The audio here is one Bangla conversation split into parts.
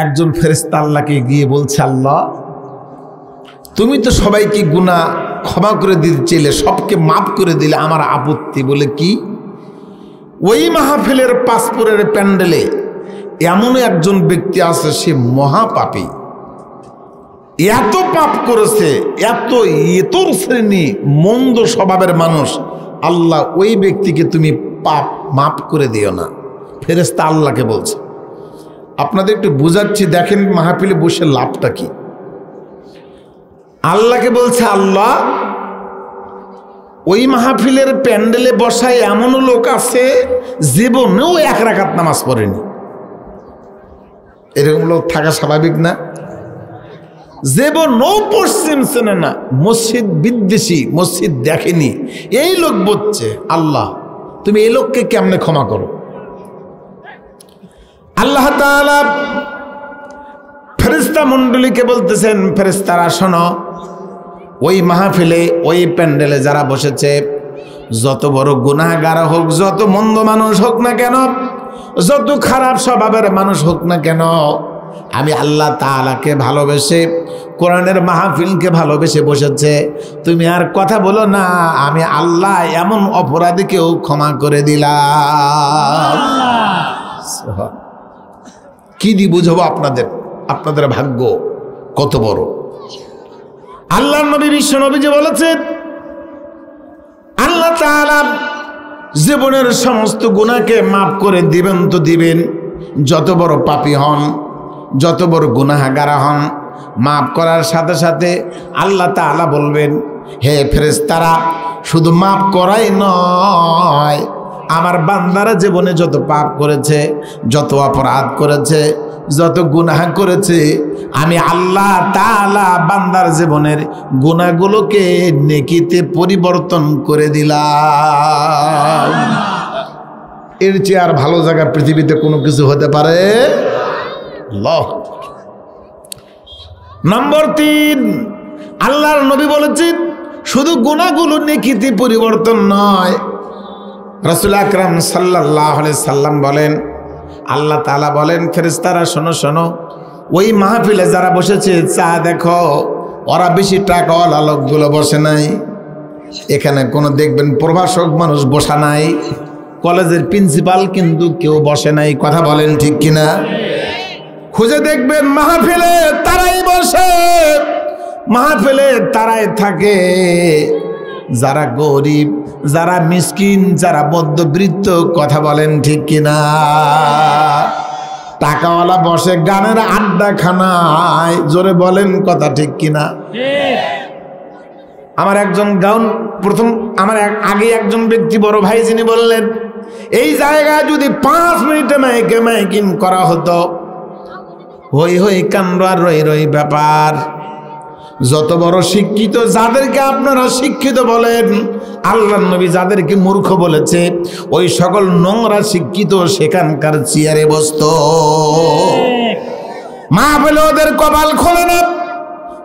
একজন ফেরেশতা আল্লাহকে গিয়ে বলছে, আল্লাহ তুমি তো সবাইকে গুনাহ ক্ষমা করে দিতে চাইলে, সবকে মাফ করে দিলে, আমার আপত্তি বলে কি? ওই মাহফিলের পাসপুরের প্যান্ডেলে এমন একজন ব্যক্তি আছে, সে মহাপাপী, এত পাপ করেছে, এত শ্রেণী মন্দ স্বভাবের মানুষ, আল্লাহ ওই ব্যক্তিকে তুমি পাপ মাফ করে দিও না। ফেরেশতা আল্লাহকে বলছে। আপনাদের একটু বুঝাচ্ছি, দেখেন মাহফিলে বসে লাভটা কি। আল্লাহকে বলছে, আল্লাহ ওই মাহফিলের প্যান্ডেলে বসায় এমনও লোক আছে জীবনেও 1 রাকাত নামাজ পড়েনি। এরকম লোক থাকা স্বাভাবিক না? জীবনও পশ্চিম চেনে না, মসজিদ বিদ্বেষী, মসজিদ দেখেনি, এই লোক বলছে, আল্লাহ তুমি এই লোককে কেমনে ক্ষমা করো? আল্লাহ তাআলা ফেরেশতা মণ্ডলীকে বলতেছেন, ফেরেশতারা শোনো, ওই মাহফিলে ওই প্যান্ডেলে যারা বসেছে, যত বড় গুনাহগার হোক, যত মন্দ মানুষ হোক না কেন, যত খারাপ স্বভাবের মানুষ হোক না কেন, আমি আল্লাহ তাআলাকে ভালোবেসে, কোরআনের মাহফিলকে ভালোবেসে বসেছে, তুমি আর কথা বলো না, আমি আল্লাহ এমন অপরাধীকেও ক্ষমা করে দিলাম। কি দিয়ে বুঝাবো আপনাদের ভাগ্য কত বড়। আল্লাহর নবী বিশ্ব নবী যে বলেছেন, আল্লাহ তাআলা জীবনের সমস্ত গুনাহকে মাফ করে দিবেন তো দিবেন, যত বড় পাপী হন, যত বড় গুনাহগার হন, মাফ করার সাথে সাথে আল্লাহ তাআলা বলবেন, হে ফেরেশতারা, শুধু মাফ করাই নয়, আমার বান্দারা জীবনে যত পাপ করেছে, যত অপরাধ করেছে, যত গুনাহ করেছে, আমি আল্লাহ তাআলা বান্দার জীবনের গুনাহগুলোকে নেকিতে পরিবর্তন করে দিলাম। এর চেয়ে আর ভালো জায়গা পৃথিবীতে কোনো কিছু হতে পারে? নম্বর 3, আল্লাহর নবী বলেছেন, শুধু গুনাহগুলো নেকিতে পরিবর্তন নয়, রাসূল আকরাম সাল্লাল্লাহু আলাইহি সাল্লাম বলেন, আল্লাহ তাআলা বলেন, ফেরেশতারা শোনো শোনো, ওই মাহফিলে যারা বসেছে, চা দেখো, ওরা বেশি টাকাওয়ালা লোকগুলো বসে নাই, এখানে কোনো দেখবেন প্রভাষক মানুষ বসা নাই, কলেজের প্রিন্সিপাল কিন্তু কেউ বসে নাই, কথা বলেন ঠিক কিনা? খুঁজে দেখবেন মাহফিলে তারাই বসে, মাহফিলে তারাই থাকে যারা গরিব, যারা মিসকিন, যারা মধ্যবিত্ত, কথা বলেন ঠিক কিনা? টাকাওয়ালা বসে গানের আড্ডা খানায়, জোরে বলেন কথা ঠিক কিনা? আমার একজন আমার আগে একজন ব্যক্তি, বড় ভাই, যিনি বললেন, এই জায়গায় যদি 5 মিনিটে মাইকিং করা হতো, হই হই কাণ্ড আর রই রই ব্যাপার। যত বড় শিক্ষিত, যাদেরকে আপনারা শিক্ষিত বলেন, আল্লাহর নবী যাদেরকে মূর্খ বলেছে, ওই সকল নোংরা শিক্ষিত সেখানকার চেয়ারে বসত। মাহফিলে ওদের কপাল খোলে না,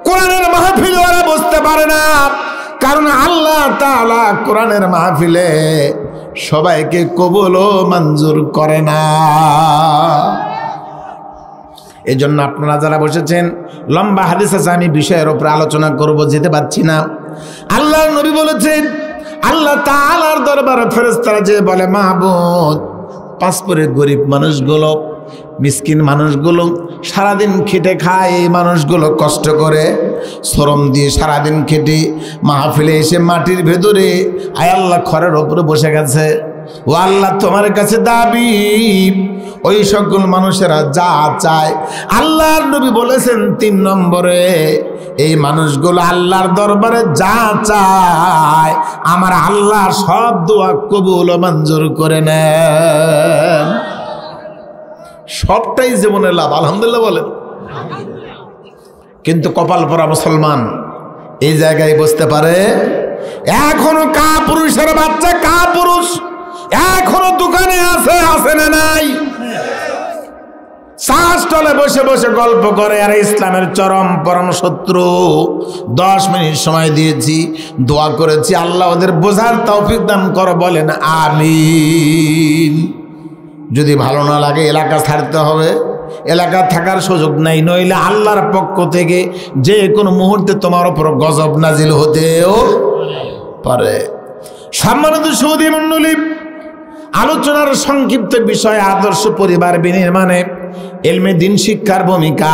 কোরআনের মাহফিলে ওরা বসতে পারে না, কারণ আল্লাহ তাআলা কোরআনের মাহফিলে সবাইকে কবুল ও মঞ্জুর করে না। এই জন্য আপনারা যারা বসেছেন, লম্বা হাদিস আছে, আমি বিষয়ের উপরে আলোচনা করব, যেতে পারছি না। আল্লাহর নবী বলেছেন, আল্লাহ তাআলার দরবারে ফেরেশতারা যে বলে, মাহবুব, পাসপোর্টের গরিব মানুষগুলো, মিসকিন মানুষগুলো সারাদিন খেটে খায়, এই মানুষগুলো কষ্ট করে শ্রম দিয়ে সারাদিন খেটে মাহফিলে এসে মাটির ভেতরে আয় আল্লাহ খড়ের ওপরে বসে গেছে। ও আল্লাহ, তোমার কাছে দাবি, ওই সকল মানুষেরা যা চায়, আল্লাহর নবী বলেছেন 3 নম্বরে, এই মানুষগুলো আল্লাহর দরবারে যা চায়, আমার আল্লাহ সব দোয়া কবুল ও মঞ্জুর করে নেন। সবটাই জীবনের লাভ, আলহামদুলিল্লাহ বলেন। কিন্তু কপাল পরা মুসলমান এই জায়গায় বসতে পারে? এখনো কাপুরুষের বাচ্চা, কাপুরুষ এখনো দোকানে আছে না নাই? চা স্টলে বসে বসে গল্প করে, আর ইসলামের চরম পরম শত্রু। 10 মিনিট সময় দিয়েছি, দোয়া করেছি, আল্লাহ ওদের বোঝার তৌফিক দান করো, বলেন আমিন। যদি ভালো না লাগে এলাকা ছাড়তে হবে। এলাকা থাকার সুযোগ নাই, নইলে আল্লাহর পক্ষ থেকে যে কোনো মুহূর্তে তোমার উপর গজব নাজিল হতেও পারে। সম্মানিত সুধী মণ্ডলী, আলোচনার সংক্ষিপ্ত বিষয় আদর্শ পরিবার বিনির্মাণে ইলমে দ্বীন শিক্ষার ভূমিকা।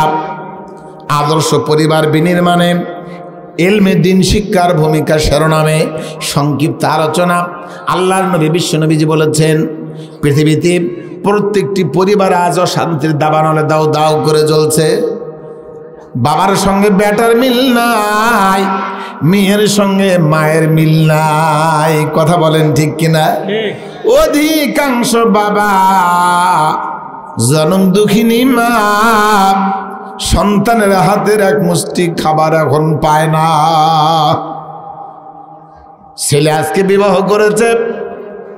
আদর্শ পরিবার বিনির্মাণে ইলমে দ্বীন শিক্ষার ভূমিকা শিরোনামে সংক্ষিপ্ত আলোচনা। আল্লাহর নবী বিশ্বনবীজি বলেছেন, পৃথিবীতে প্রত্যেকটি পরিবার আজ অশান্তির দাবানলে দাউ দাউ করে জ্বলছে। বাবার সঙ্গে বেটার মিল নাই, মেয়ের সঙ্গে মায়ের মিল নাই। কথা বলেন ঠিক কিনা? অধিকাংশ বাবা জনম দুঃখিনী মা সন্তানের হাতের এক মুষ্টি খাবার এখন পায় না। ছেলে আজকে বিবাহ করেছে,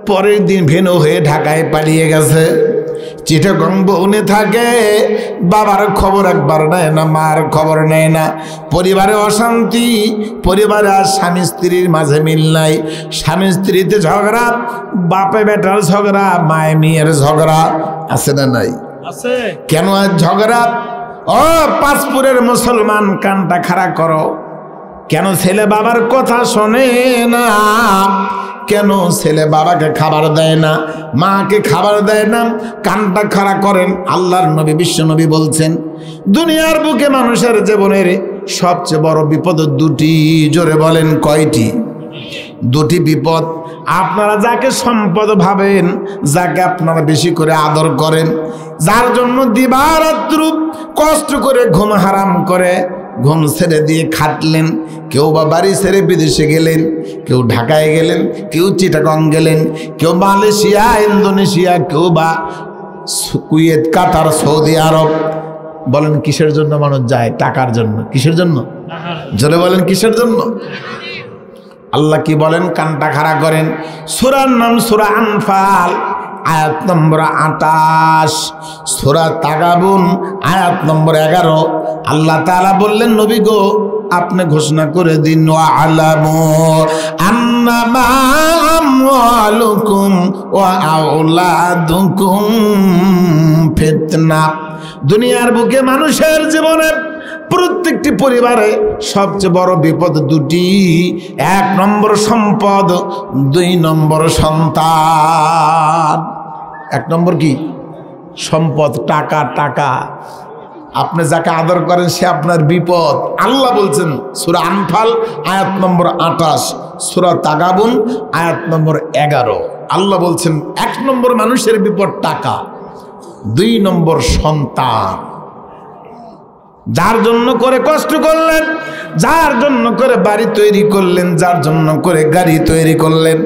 পরের দিন ভেনু হয়ে ঢাকায় পালিয়ে গেছে। চিটাগং বউনে থাকে, বাবার খবর একবার নেয় না, মার খবর নেয় না। পরিবারে অশান্তি, পরিবারে আর স্বামী স্ত্রীর মাঝে মিল নাই। স্বামী স্ত্রীতে ঝগড়া, বাপে বেটার ঝগড়া, মায়ে মেয়ের ঝগড়া, আছে না নাই? আছে। কেন আর ঝগড়া? ও পাঁচপুরের মুসলমান, কানটা খাড়া করো। কেন ছেলে বাবার কথা শোনে না? কেন ছেলে বাবাকে খাবার দেয় না, মাকে খাবার দেয় না? কানটা খাড়া করেন। আল্লাহর নবী বিশ্বনবী বলছেন, দুনিয়ার বুকে মানুষের জীবনের সবচেয়ে বড় বিপদ দুটি। জোরে বলেন কয়টি? দুটি বিপদ। আপনারা যাকে সম্পদ ভাবেন, যাকে আপনারা বেশি করে আদর করেন, যার জন্য দিবারাত্র কষ্ট করে ঘুম হারাম করে ঘুম ছেড়ে দিয়ে খাটলেন, কেউ বা বাড়ি ছেড়ে বিদেশে গেলেন, কেউ ঢাকায় গেলেন, কেউ চিটাগং গেলেন, কেউ মালয়েশিয়া, ইন্দোনেশিয়া, কেউ বা কুয়েত, কাতার, সৌদি আরব। বলেন কিসের জন্য মানুষ যায়? টাকার জন্য। কিসের জন্য? জোরে বলেন কিসের জন্য? আল্লাহ কি বলেন? কানটা খাড়া করেন। সূরার নাম সূরা আনফাল, আয়াত নম্বর 28, সূরা তাগাবুন আয়াত নম্বর 11। আল্লাহ তাআলা বললেন, নবী গো, আপনি ঘোষণা করে দিন, ওয়া'লামু আন্নামা আমওয়ালুকুম ওয়া আওলাদুকুম ফিতনা। দুনিয়ার বুকে মানুষের জীবনে প্রত্যেকটি পরিবারে সবচেয়ে বড় বিপদ দুটি। 1 নম্বর সম্পদ, 2 নম্বর সন্তান। 1 নম্বর কি? সম্পদ, টাকা। টাকা আপনি যাকে আদর করেন সে আপনার বিপদ। আল্লাহ বলছেন সূরা আনফাল আয়াত নম্বর 28, সূরা তাগাবুন আয়াত নম্বর 11। আল্লাহ বলছেন 1 নম্বর মানুষের বিপদ টাকা, 2 নম্বর সন্তান। যার জন্য করে কষ্ট করলেন, যার জন্য করে বাড়ি তৈরি করলেন, যার জন্য করে গাড়ি তৈরি করলেন,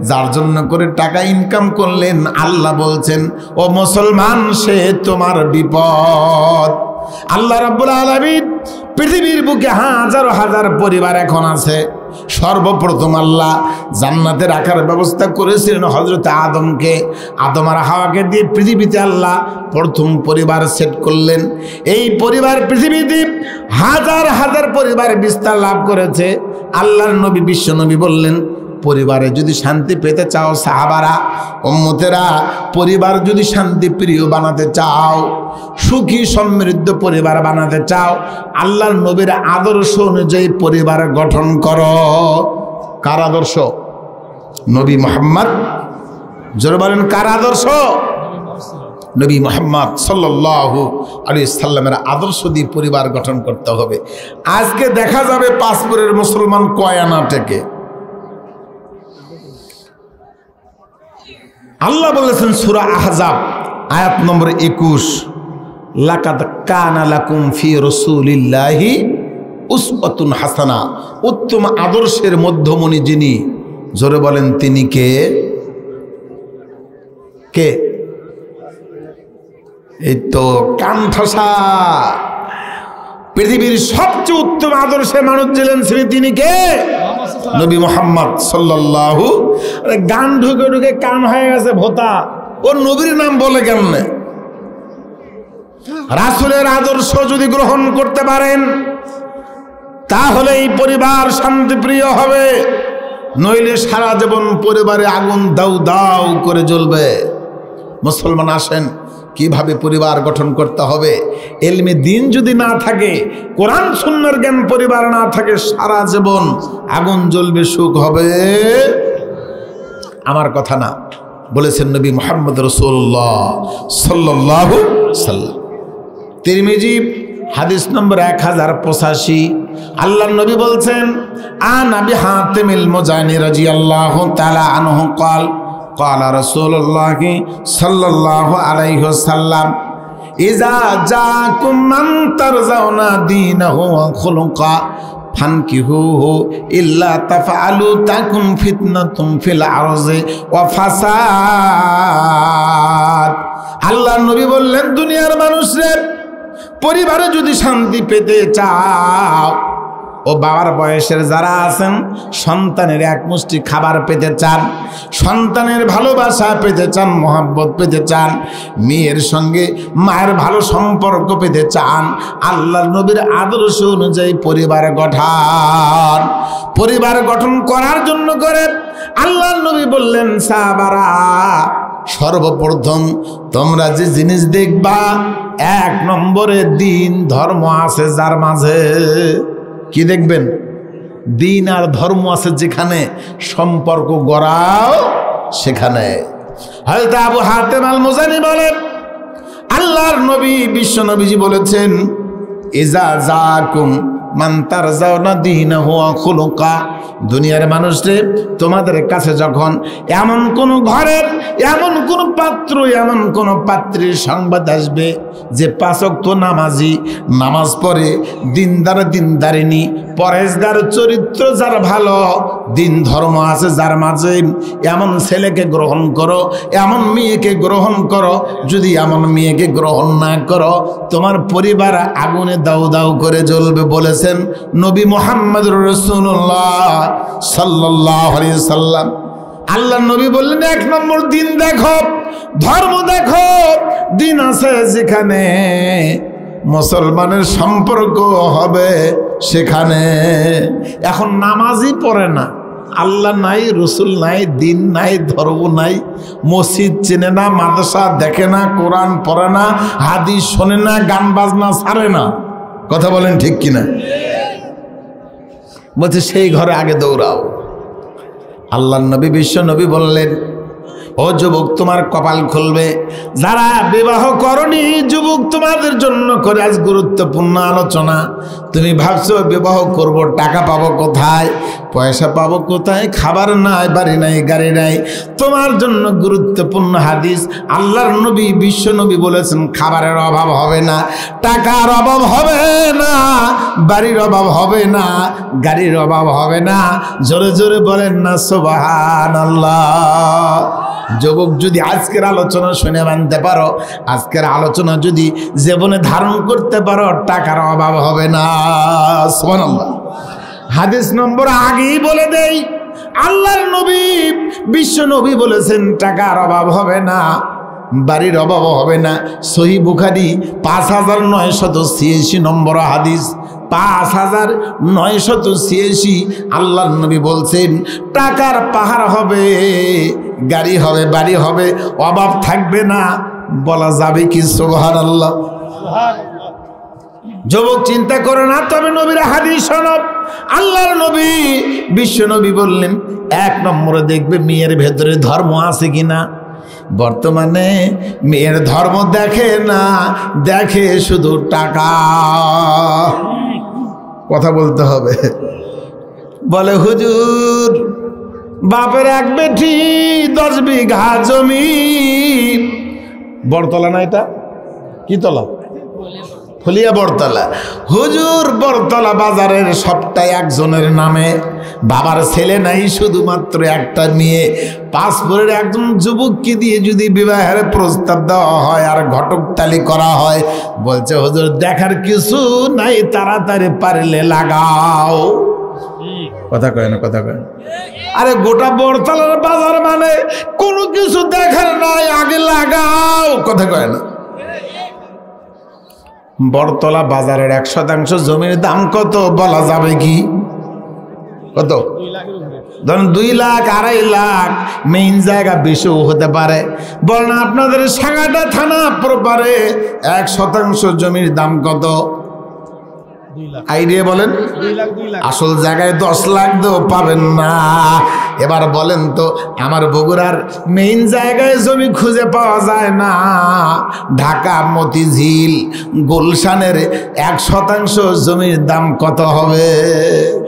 যার জন্য করে টাকা ইনকাম করলেন, আল্লাহ বলছেন, ও মুসলমান, সে তোমার বিপদ। আল্লাহ রাব্বুল আলামিন পৃথিবীর বুকে হাজার হাজার পরিবার এখন আছে। সর্বপ্রথম আল্লাহ জান্নাতে রাখার ব্যবস্থা করেছিলেন হযরত আদমকে। আদম আর হাওয়াকে দিয়ে পৃথিবীতে আল্লাহ প্রথম পরিবার সেট করলেন। এই পরিবার পৃথিবীতে হাজার হাজার পরিবার বিস্তার লাভ করেছে। আল্লাহর নবী বিশ্বনবী বললেন, পরিবারে যদি শান্তি পেতে চাও, সাহাবারা, উম্মতেরা, পরিবার যদি শান্তি প্রিয় বানাতে চাও, সুখী সমৃদ্ধ পরিবার বানাতে চাও, আল্লাহর নবীর আদর্শ অনুযায়ী পরিবার গঠন করো। কার আদর্শ? নবী মুহাম্মদ। জোরে বলেন কার আদর্শ? নবী মুহাম্মদ সাল্লাল্লাহু আলাইহি সাল্লামের আদর্শ দিয়ে পরিবার গঠন করতে হবে। আজকে দেখা যাবে পাঁচপুরের মুসলমান কয় আনা টেকে। আল্লাহ বলেছেন সূরা আহজাব আয়াত নম্বর 21, লাকাদ কানা লাকুম ফি রাসূলিল্লাহি উসওয়াতুন হাসানা। উত্তম আদর্শের মধ্যমণি যিনি, জোরে বলেন তিনি কে? কে? এই তো কান্ঠাসা। পৃথিবীর সবচেয়ে উত্তম আদর্শের মানুষ ছিলেন তিনি কে? নবী মুহাম্মদ সাল্লাল্লাহু। গান ঢুকে ঢুকে কান হয়ে গেছে ভোতা। ও নবীর নাম বলে কেমনে? রাসূলের আদর্শ যদি গ্রহণ করতে পারেন তাহলে এই পরিবার শান্তিপ্রিয় হবে, নইলে সারা জীবন পরিবারে আগুন দাউ দাউ করে জ্বলবে। মুসলমান আসেন, কিভাবে পরিবার গঠন করতে হবে। ইলমে দিন যদি না থাকে, কোরআন সুন্নাহর জ্ঞান পরিবার না থাকে, সারা জীবন আগুন জ্বলবে, সুখ হবে। আমার কথা না, বলেছেন নবী মুহাম্মদ রাসূলুল্লাহ সাল্লাল্লাহু আলাইহি সাল্লাম। তিরমিজি হাদিস নম্বর 1085। আল্লাহর নবী বলছেন, আন আবি হাতিমিল মুজানি রাদিয়াল্লাহু তাআলা আনহু قال قال رسول الله صلى الله عليه وسلم إذا جاءكم من ترضون دينه وخلقه ফানকিহুহু ইল্লা তাফআলু তাকুন ফিতনাতুন ফিল আরজি ওয়া ফাসাদ। আল্লাহর নবী বললেন, দুনিয়ার মানুষের পরিবারে যদি শান্তি পেতে চাও, ও বাবার বয়সের যারা আছেন, সন্তানের এক মুষ্টি খাবার পেতে চান, সন্তানের ভালোবাসা পেতে চান, মহব্বত পেতে চান, মেয়ের সঙ্গে মায়ের ভালো সম্পর্ক পেতে চান, আল্লাহর নবীর আদর্শ অনুযায়ী পরিবার গঠন করার জন্য করে আল্লাহর নবী বললেন, সাহাবারা সর্বপ্রথম তোমরা যে জিনিস দেখবা, 1 নম্বরে দিন ধর্ম আছে যার মাঝে। কি দেখবেন? দিন আর ধর্ম আছে যেখানে, সম্পর্ক গড়াও সেখানে। হযরত আবু হাতিম আল মুজানি বলেন, আল্লাহর নবী বিশ্ব নবীজি বলেছেন, ইজা জাকুম মান তারজাউনা দীনাহু ওয়া খুলুকা, দুনিয়ার মানুষরে তোমাদের কাছে যখন এমন কোন ঘরের, এমন কোন পাত্র, এমন কোন পাত্রীর সংবাদ আসবে যে 5 ওয়াক্ত নামাজি, নামাজ পড়ে, দিনদার দিনদারিনী, পরেশগার চরিত্র যার ভালো, দিন ধর্ম আছে যার মাঝে, এমন ছেলেকে গ্রহণ করো, এমন মেয়েকে গ্রহণ করো। যদি এমন মেয়েকে গ্রহণ না করো, তোমার পরিবার আগুনে দাউ দাউ করে জ্বলবে, বলেছেন নবী মুহাম্মদুর রাসূলুল্লাহ সাল্লাল্লাহু আলাইহি সাল্লাম। আল্লাহর নবী বললেন, 1 নম্বর দিন দেখো, ধর্ম দেখো। দিন আছে যেখানে, মুসলমানের সম্পর্ক হবে সেখানে। এখন নামাজই পড়ে না, আল্লাহ নাই, রসুল নাই, দিন নাই, ধর্ম নাই, মসজিদ চেনে না, মাদ্রাসা দেখে না, কোরআন পড়ে না, হাদিস শোনে না, গান বাজনা ছাড়ে না। কথা বলেন ঠিক কিনা? বলছে সেই ঘরে আগে দৌড়াও। আল্লাহর নবী বিশ্ব নবী বললেন, ও যুবক, তোমার কপাল খুলবে। যারা বিবাহ করনি যুবক, তোমাদের জন্য করে আজ গুরুত্বপূর্ণ আলোচনা। তুমি ভাবছো বিবাহ করব, টাকা পাবো কোথায়, পয়সা পাবো কোথায়, খাবার নাই, বাড়ি নাই, গাড়ি নাই। তোমার জন্য গুরুত্বপূর্ণ হাদিস। আল্লাহর নবী বিশ্ব নবী বলেছেন, খাবারের অভাব হবে না, টাকার অভাব হবে না, বাড়ির অভাব হবে না, গাড়ির অভাব হবে না। জোরে জোরে বলেন না সুবহানাল্লাহ। যুবক, যদি আজকের আলোচনা শুনে মানতে পারো, আজকের আলোচনা যদি জীবনে ধারণ করতে পারো, টাকার অভাব হবে না। সুবহানাল্লাহ। হাদিস নম্বর আগেই বলে দেই, আল্লাহর নবী বিশ্ব নবী বলেছেন, টাকার অভাব হবে না, বাড়ির অভাব হবে না। সহিহ বুখারী 5986 নম্বর হাদিস, 5986। আল্লাহর নবী বলছেন, টাকার পাহাড় হবে, গাড়ি হবে, বাড়ি হবে, অভাব থাকবে না। বলা যাবে কি সুবহানাল্লাহ? যুবক, চিন্তা করো না, তবে নবীর হাদিস শোনো। আল্লাহর নবী বিশ্ব নবী বললেন, 1 নম্বরে দেখবে মেয়ের ভেতরে ধর্ম আছে কিনা। বর্তমানে মেয়ের ধর্ম দেখে না, দেখে শুধু টাকা। কথা বলতে হবে। বলে, হুজুর, বাপের 1 বেটি, 10 বিঘা জমি। বড়তলা না, এটা কি তলা? ফুলিয়া বড়তলা। হুজুর, বড়তলা বাজারের সবটাই একজনের নামে, বাবার ছেলে নাই, শুধুমাত্র একটা মেয়ে। পাসপোর্টের একজন যুবককে দিয়ে যদি বিবাহের প্রস্তাব দেওয়া হয় আর ঘটকতালি করা হয়, বলছে হুজুর দেখার কিছু নাই, তাড়াতাড়ি পারলে লাগাও। কথা কয় না? কথা কয়। আরে গোটা বড়তলার বাজার মানে কোনো কিছু দেখার নাই, আগে লাগাও। কথা কয় না? বড়তলা বাজারের 1 শতাংশ জমির দাম কত বলা যাবে কি? কত? ধরুন 2 লাখ 2.5 লাখ, মেইন জায়গা বেশিও হতে পারে। বলেন আপনাদের সাগাটা থানা প্রপারে 1% জমির দাম কত? আইডিয়া বলেন। আসল জায়গায় 10 লাখ দিয়েও পাবেন না। এবার বলেন তো, আমার বগুড়ার মেইন জায়গায় জমি খুঁজে পাওয়া যায় না। ঢাকা মতিঝিল গুলশানের 1% জমির দাম কত হবে?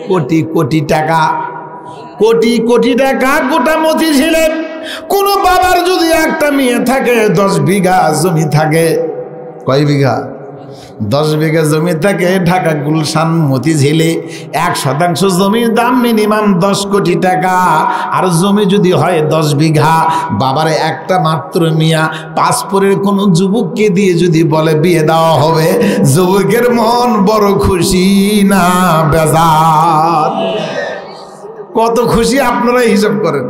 কোটি কোটি টাকা, কোটি কোটি টাকা। গোটা মতিঝিলে কোন বাবার যদি একটা মেয়ে থাকে, 10 বিঘা জমি থাকে, কয় বিঘা? 10 বিঘা জমি থাকে ঢাকা গুলশান মতিঝিলে। 1% জমির দাম মিনিমাম 10 কোটি টাকা। আর জমি যদি হয় 10 বিঘা, বাবার একটা মাত্র মিয়া, পাসপোর্টের কোন যুবককে দিয়ে যদি বলে বিয়ে দেওয়া হবে, যুবকের মন বড় খুশি না বেজার? কত খুশি আপনারা হিসাব করেন।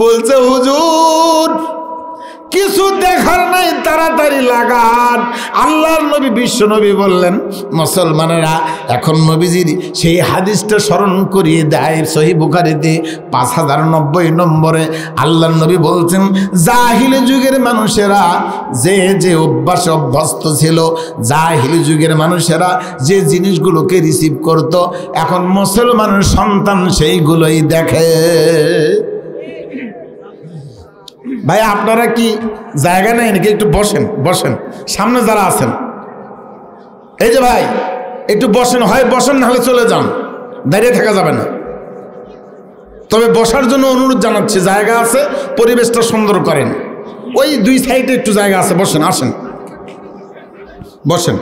বলছে হুজুর কিছু দেখার নাই, তাড়াতাড়ি লাগান। আল্লাহর নবী বিশ্ব নবী বললেন, মুসলমানেরা এখন নবীজির সেই হাদিসটা স্মরণ করিয়ে দেয়। সহিহ বুখারীতে 5090 নম্বরে আল্লাহর নবী বলছেন, জাহিলি যুগের মানুষেরা যে যে অভ্যাসে অভ্যস্ত ছিল, জাহিলি যুগের মানুষেরা যে জিনিসগুলোকে রিসিভ করত, এখন মুসলমানের সন্তান সেইগুলোই দেখে। ভাই আপনারা কি জায়গা নেই নাকি? একটু বসেন, বসেন। সামনে যারা আছেন, এই যে ভাই একটু বসেন, হয় বসেন, নাহলে চলে যান, দাঁড়িয়ে থাকা যাবে না। তবে বসার জন্য অনুরোধ জানাচ্ছি, জায়গা আছে, পরিবেশটা সুন্দর করেন। ওই 2 সাইডে একটু জায়গা আছে, বসেন, আসেন, বসেন।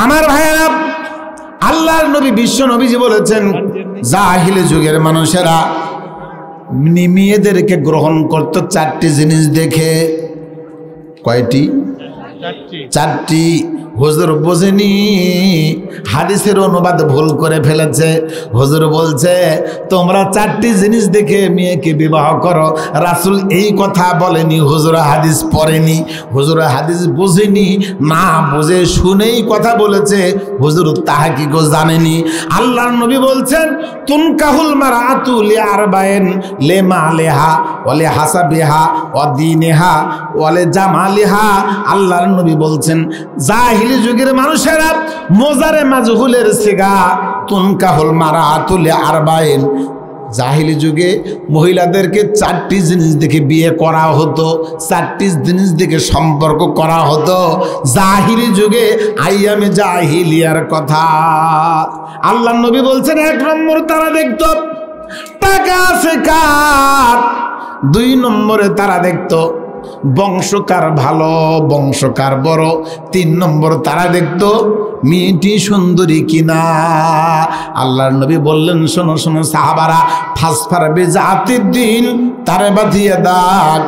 আমার ভাইয়েরা, আল্লাহর নবী বিশ্ব নবীজি বলেছেন, জাহিলি যুগের মানুষেরা মেয়েদেরকে গ্রহণ করতো 4টি জিনিস দেখে। কয়টি? 4টি। হুজুর বোঝেনি, হাদিসের অনুবাদ ভুল করে ফেলেছে। হুজুর বলছে তোমরা 4টি জিনিস দেখে মেয়েকে বিবাহ করো। রাসূল এই কথা বলেনি, হুজুর হাদিস পড়েনি, হুজুর হাদিস বুঝেনি, না বুঝে শুনেই কথা বলেছে, হুজুর তাহকিকও জানেনি। আল্লাহর নবী বলছেন, তুনকাহুল মারাতু লিআরবাইন লিমালিহা ওয়া লিহাসাবিহা ওয়া দীনিহা ওয়া লিজামালিহা। আল্লাহর নবী বলছেন, জাহিলি যুগের মানুষেরা মোজারে মাজহুলের সিগা তুনকাহুল মারাতু লিআরবাইন। জাহিলি যুগে মহিলাদেরকে 4টি জিনিস দেখে বিয়ে করা হতো, 4টি জিনিস দেখে সম্পর্ক করা হতো। জাহিলি যুগে আইয়ামে জাহিলিয়ার কথা। আল্লাহর নবী বলছেন, 1 নম্বর তারা দেখতো টাকা আছে কার, 2 নম্বরে তারা দেখতো বংশকার ভালো, বংশকার বড়, 3 নম্বর তারা দেখতো মেয়েটি সুন্দরী কিনা। আল্লাহর নবী বললেন, শোনো শোনো সাহাবারা, ফাসফার বিজাতিদ দিন তারে বাঁধিয়ে দাগ।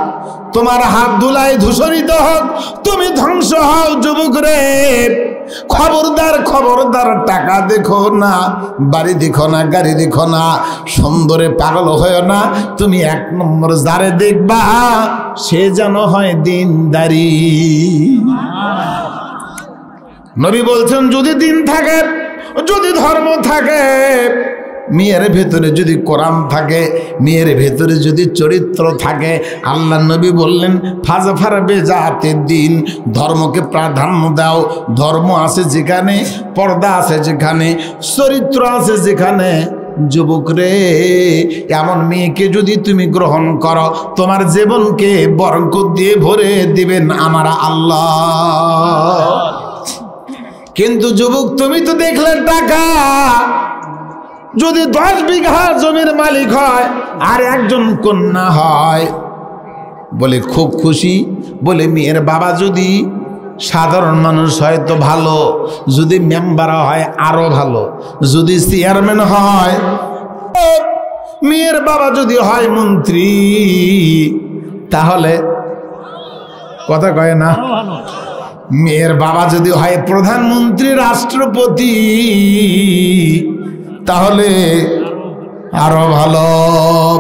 তোমার হাত ধুলায় ধূসরিত হোক, তুমি ধ্বংস হও যুবক রে। খবরদার খবরদার, টাকা দেখো না, বাড়ি দেখো না, গাড়ি দেখো না, সুন্দরে পাগল হয় না। তুমি 1 নম্বর যারে দেখবা সে যেন হয় দিনদারি। নবী বলছেন, যদি দিন থাকে, যদি ধর্ম থাকে, মেয়ের ভেতরে যদি কোরআন থাকে, মেয়ের ভেতরে যদি চরিত্র থাকে, আল্লাহ নবী বললেন, ফাজফার বেজাতিদ দিন, ধর্মকে প্রাধান্য দাও। ধর্ম আছে যেখানে, পর্দা আছে যেখানে, চরিত্র আছে যেখানে, যুবক রে, এমন মেয়েকে যদি তুমি গ্রহণ করো, তোমার জীবনকে বরকত দিয়ে ভরে দিবেন আমার আল্লাহ। কিন্তু যুবক, তুমি তো দেখলে টাকা, যদি 10 বিঘা জমির মালিক হয় আর একজন কন্যা হয়, বলে খুব খুশি। বলে মেয়ের বাবা যদি সাধারণ মানুষ হয় তো ভালো, যদি মেম্বার হয় আরো ভালো, যদি চেয়ারম্যান হয়, মেয়ের বাবা যদি হয় মন্ত্রী, তাহলে কথা কয় না, মেয়ের বাবা যদি হয় প্রধানমন্ত্রী, রাষ্ট্রপতি, তাহলে আরো ভালো।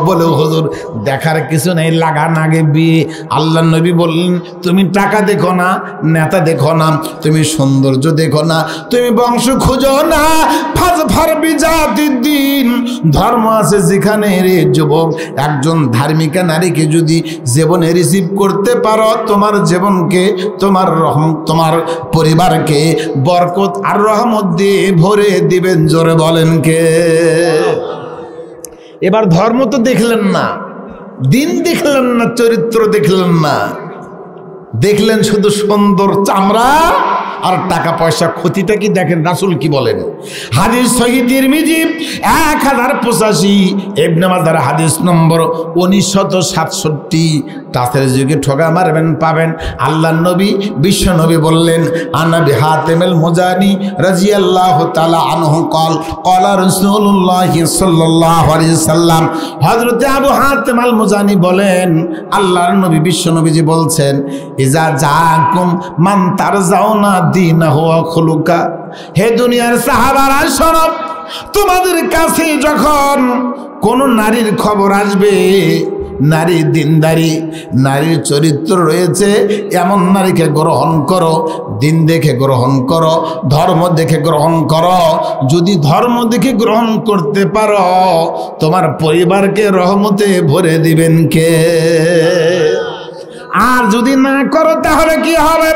বলে হুজুর দেখার কিছু নেই, লাগান আগে বিয়ে। আল্লাহ নবী বললেন তুমি টাকা দেখো না, নেতা দেখো না, তুমি সৌন্দর্য দেখো না, তুমি বংশ খুঁজো না, ফাজফার বিজাতিদ্দিন, ধর্ম আছে যেখানে। রে যুবক, একজন ধার্মিকা নারীকে যদি জীবনে রিসিভ করতে পারো, তোমার জীবনকে, তোমার তোমার পরিবারকে বরকত আর রহমত দিয়ে ভরে দিবেন। জোরে বলেন কে? এবার ধর্ম তো দেখলেন না, দিন দেখলেন না, চরিত্র দেখলেন না, দেখলেন শুধু সুন্দর চামড়া আর টাকা পয়সা। ক্ষতিটা কি দেখেন? রাসূল কি বলেন? হাদিস সহিহ তিরমিজি 1085, ইবনে মাজাহ হাদিস নম্বর 1967। টাসের যুগে ঠগা মারবেন পাবেন। আল্লাহর নবী বিশ্ব নবী বললেন, আনাবি হাতিমুল মুজানি রাদিয়াল্লাহু তাআলা আনহু قال قال রাসূলুল্লাহ সাল্লাল্লাহু আলাইহি সাল্লাম, হযরত আবু হাতিম আল মুজানি বলেন, আল্লাহর নবী বিশ্ব নবীজি বলছেন, ইজা জাকুম মান তারজাউনা দীনাহু ওয়া খুলুকা, হে দুনিয়ার সাহাবারা শোনো, তোমাদের কাছে যখন কোন নারীর খবর আসবে, নারী দিনদারি, নারীর চরিত্র রয়েছে, এমন নারীকে গ্রহণ করো। দিন দেখে গ্রহণ করো, ধর্ম দেখে গ্রহণ করো। যদি ধর্ম দেখে গ্রহণ করতে পারো, তোমার পরিবারকে রহমতে ভরে দিবেন কে? আর যদি না করো তাহলে কি হবে?